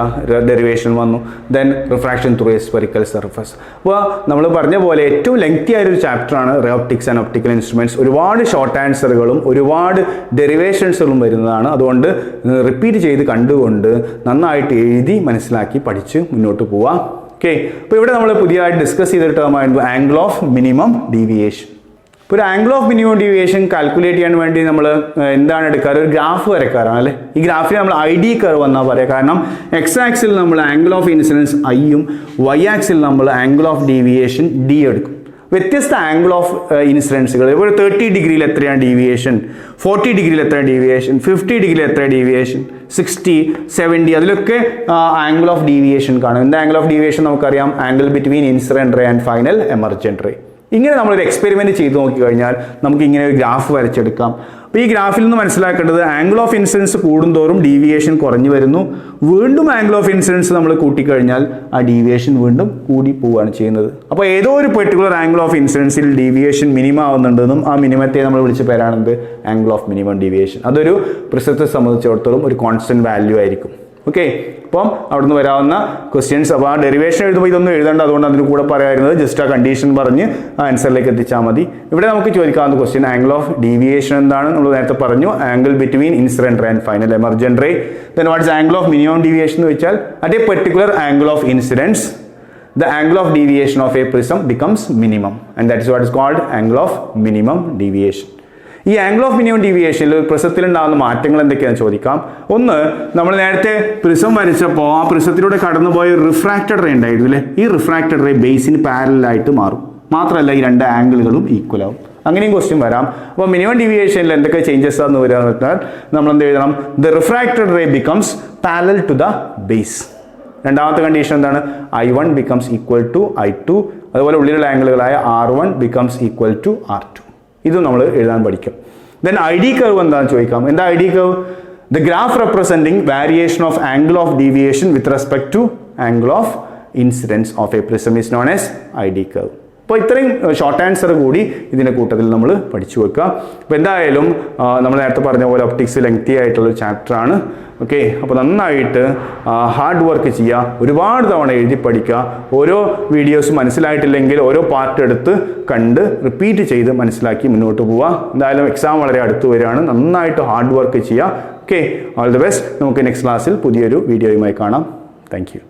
ഡെറിവേഷൻ വന്നു. Then refraction through a spherical surface. അപ്പോൾ നമ്മൾ പറഞ്ഞ പോലെ ഏറ്റവും ലെങ്തി ആയൊരു ചാപ്റ്ററാണ് ray optics and optical instruments. ഒരുപാട് ഷോർട്ട് ആൻസറുകളും ഒരുപാട് ഡെറിവേഷൻസുകളും വരുന്നതാണ്. അതുകൊണ്ട് റിപ്പീറ്റ് ചെയ്ത് കണ്ടുകൊണ്ട് നന്നായിട്ട് എഴുതി മനസ്സിലാക്കി പഠിച്ച് മുന്നോട്ട് പോവാം. ഓക്കെ, അപ്പോൾ ഇവിടെ നമ്മൾ പുതിയതായിട്ട് ഡിസ്കസ് ചെയ്ത ടേമായിരുന്നു ആംഗിൾ ഓഫ് മിനിമം ഡീവിയേഷൻ. ഇപ്പോൾ ഒരു angle of minimum deviation calculate ചെയ്യാൻ വേണ്ടി നമ്മൾ എന്താണ് എടുക്കാറ്, ഒരു ഗ്രാഫ് വരയ്ക്കാറാണ് അല്ലേ. ഈ ഗ്രാഫിൽ നമ്മൾ ID കർവ് എന്നാണ് പറയുക. കാരണം X ആക്സിൽ നമ്മൾ ആംഗിൾ ഓഫ് ഇൻസിഡൻസ് Iയും Y ആക്സിൽ നമ്മൾ ആംഗിൾ ഓഫ് ഡീവിയേഷൻ D എടുക്കും. വ്യത്യസ്ത ആംഗിൾ ഓഫ് ഇൻസിഡൻസുകൾ, ഇപ്പോൾ 30 ഡിഗ്രിയിൽ എത്രയാണ് ഡീവിയേഷൻ, 40 ഡിഗ്രിയിൽ എത്ര ഡീവിയേഷൻ, 50 ഡിഗ്രിയിൽ എത്ര ഡീവിയേഷൻ, 60, 70, അതിലൊക്കെ ആംഗിൾ ഓഫ് ഡീവിയേഷൻ കാണും. എന്താ ആംഗിൾ ഓഫ് ഡീവിയേഷൻ നമുക്കറിയാം, angle between incident ray and final emergent ray. ഇങ്ങനെ നമ്മളൊരു എക്സ്പെരിമെൻറ്റ് ചെയ്ത് നോക്കിക്കഴിഞ്ഞാൽ നമുക്ക് ഇങ്ങനെ ഒരു ഗ്രാഫ് വരച്ചെടുക്കാം. അപ്പോൾ ഈ ഗ്രാഫിൽ നിന്ന് മനസ്സിലാക്കേണ്ടത് ആംഗിൾ ഓഫ് ഇൻസിഡൻസ് കൂടുന്തോറും ഡീവിയേഷൻ കുറഞ്ഞു വരുന്നു. വീണ്ടും ആംഗിൾ ഓഫ് ഇൻസിഡൻസ് നമ്മൾ കൂട്ടിക്കഴിഞ്ഞാൽ ആ ഡീവിയേഷൻ വീണ്ടും കൂടി പോവുകയാണ് ചെയ്യുന്നത്. അപ്പോൾ ഏതോ ഒരു പെർട്ടിക്കുലർ ആംഗിൾ ഓഫ് ഇൻസിഡൻസിൽ ഡീവിയേഷൻ മിനിമം ആവുന്നുണ്ടെന്നും ആ മിനിമത്തെ നമ്മൾ വിളിച്ച പേരാണെന്ത്, ആംഗിൾ ഓഫ് മിനിമം ഡീവിയേഷൻ. അതൊരു പ്രിസത്തെ സംബന്ധിച്ചിടത്തോളം ഒരു കോൺസ്റ്റന്റ് വാല്യൂ ആയിരിക്കും. ഓക്കെ, അപ്പം അവിടുന്ന് വരാവുന്ന ക്വസ്റ്റ്യൻസ്. അപ്പോൾ ആ ഡെറിവേഷൻ എഴുതുമ്പോൾ ഇതൊന്നും എഴുതേണ്ട, അതുകൊണ്ട് അതിന് കൂടെ പറയാറുന്നത് ജസ്റ്റ് ആ കണ്ടീഷൻ പറഞ്ഞ് ആൻസറിലേക്ക് എത്തിച്ചാൽ മതി. ഇവിടെ നമുക്ക് ചോദിക്കാവുന്ന ക്വസ്റ്റ്യൻ ആംഗിൾ ഓഫ് ഡീവിയേഷൻ എന്താണ്, നമ്മൾ നേരത്തെ പറഞ്ഞു angle between incident ray and final emergent ray. Then what's angle of minimum deviation എന്ന് വെച്ചാൽ at a particular angle of incidence the angle of deviation of a prism becomes minimum, and that is what is called angle of minimum deviation. ഈ angle of minimum ഡീവിയേഷനിൽ പ്രിസത്തിലുണ്ടാകുന്ന മാറ്റങ്ങൾ എന്തൊക്കെയാണെന്ന് ചോദിക്കാം. ഒന്ന്, നമ്മൾ നേരത്തെ prism വരച്ചപ്പോൾ ആ പ്രിസത്തിലൂടെ കടന്നുപോയ റിഫ്രാക്റ്റഡ് റേ ഉണ്ടായിരുന്നു അല്ലേ, ഈ റിഫ്രാക്റ്റഡ് റേ ബേസിന് പാരലായിട്ട് മാറും. മാത്രമല്ല ഈ രണ്ട് ആംഗിളുകളും ഈക്വൽ ആവും. അങ്ങനെയും ക്വസ്റ്റ്യൻ വരാം. അപ്പോൾ മിനിമം ഡീവിയേഷനിൽ എന്തൊക്കെ ചേഞ്ചസ് ആണെന്ന് വരിക എന്ന് വെച്ചാൽ നമ്മൾ എന്ത് എഴുതണം, the refracted ray becomes parallel to the base. രണ്ടാമത്തെ കണ്ടീഷൻ എന്താണ്, I1 becomes equal to I2. അതുപോലെ ഉള്ളിലുള്ള ആംഗിളുകളായ R1 becomes equal to R2. ഇതും നമ്മൾ എഴുതാൻ പഠിക്കും. ദെൻ ഐ ഡി കർവ് എന്താണെന്ന് ചോദിക്കാം. എന്താ I D curve? The graph representing variation of angle of deviation with respect to angle of incidence of a prism is known as I D curve. അപ്പോൾ ഇത്രയും short answer കൂടി ഇതിൻ്റെ കൂട്ടത്തിൽ നമ്മൾ പഠിച്ചു വെക്കുക. അപ്പോൾ എന്തായാലും നമ്മൾ നേരത്തെ പറഞ്ഞ പോലെ ഒപ്റ്റിക്സ് ലെങ്തി ആയിട്ടുള്ള ചാപ്റ്ററാണ്. ഓക്കെ, അപ്പോൾ നന്നായിട്ട് ഹാർഡ് വർക്ക് ചെയ്യുക, ഒരുപാട് തവണ എഴുതി പഠിക്കുക. ഓരോ വീഡിയോസ് മനസ്സിലായിട്ടില്ലെങ്കിൽ ഓരോ പാർട്ട് എടുത്ത് കണ്ട് റിപ്പീറ്റ് ചെയ്ത് മനസ്സിലാക്കി മുന്നോട്ട് പോവുക. എന്തായാലും എക്സാം വളരെ അടുത്ത് വരികയാണ്, നന്നായിട്ട് ഹാർഡ് വർക്ക് ചെയ്യുക. Okay, all the best. നമുക്ക് നെക്സ്റ്റ് ക്ലാസ്സിൽ പുതിയൊരു വീഡിയോയുമായി കാണാം. Thank you.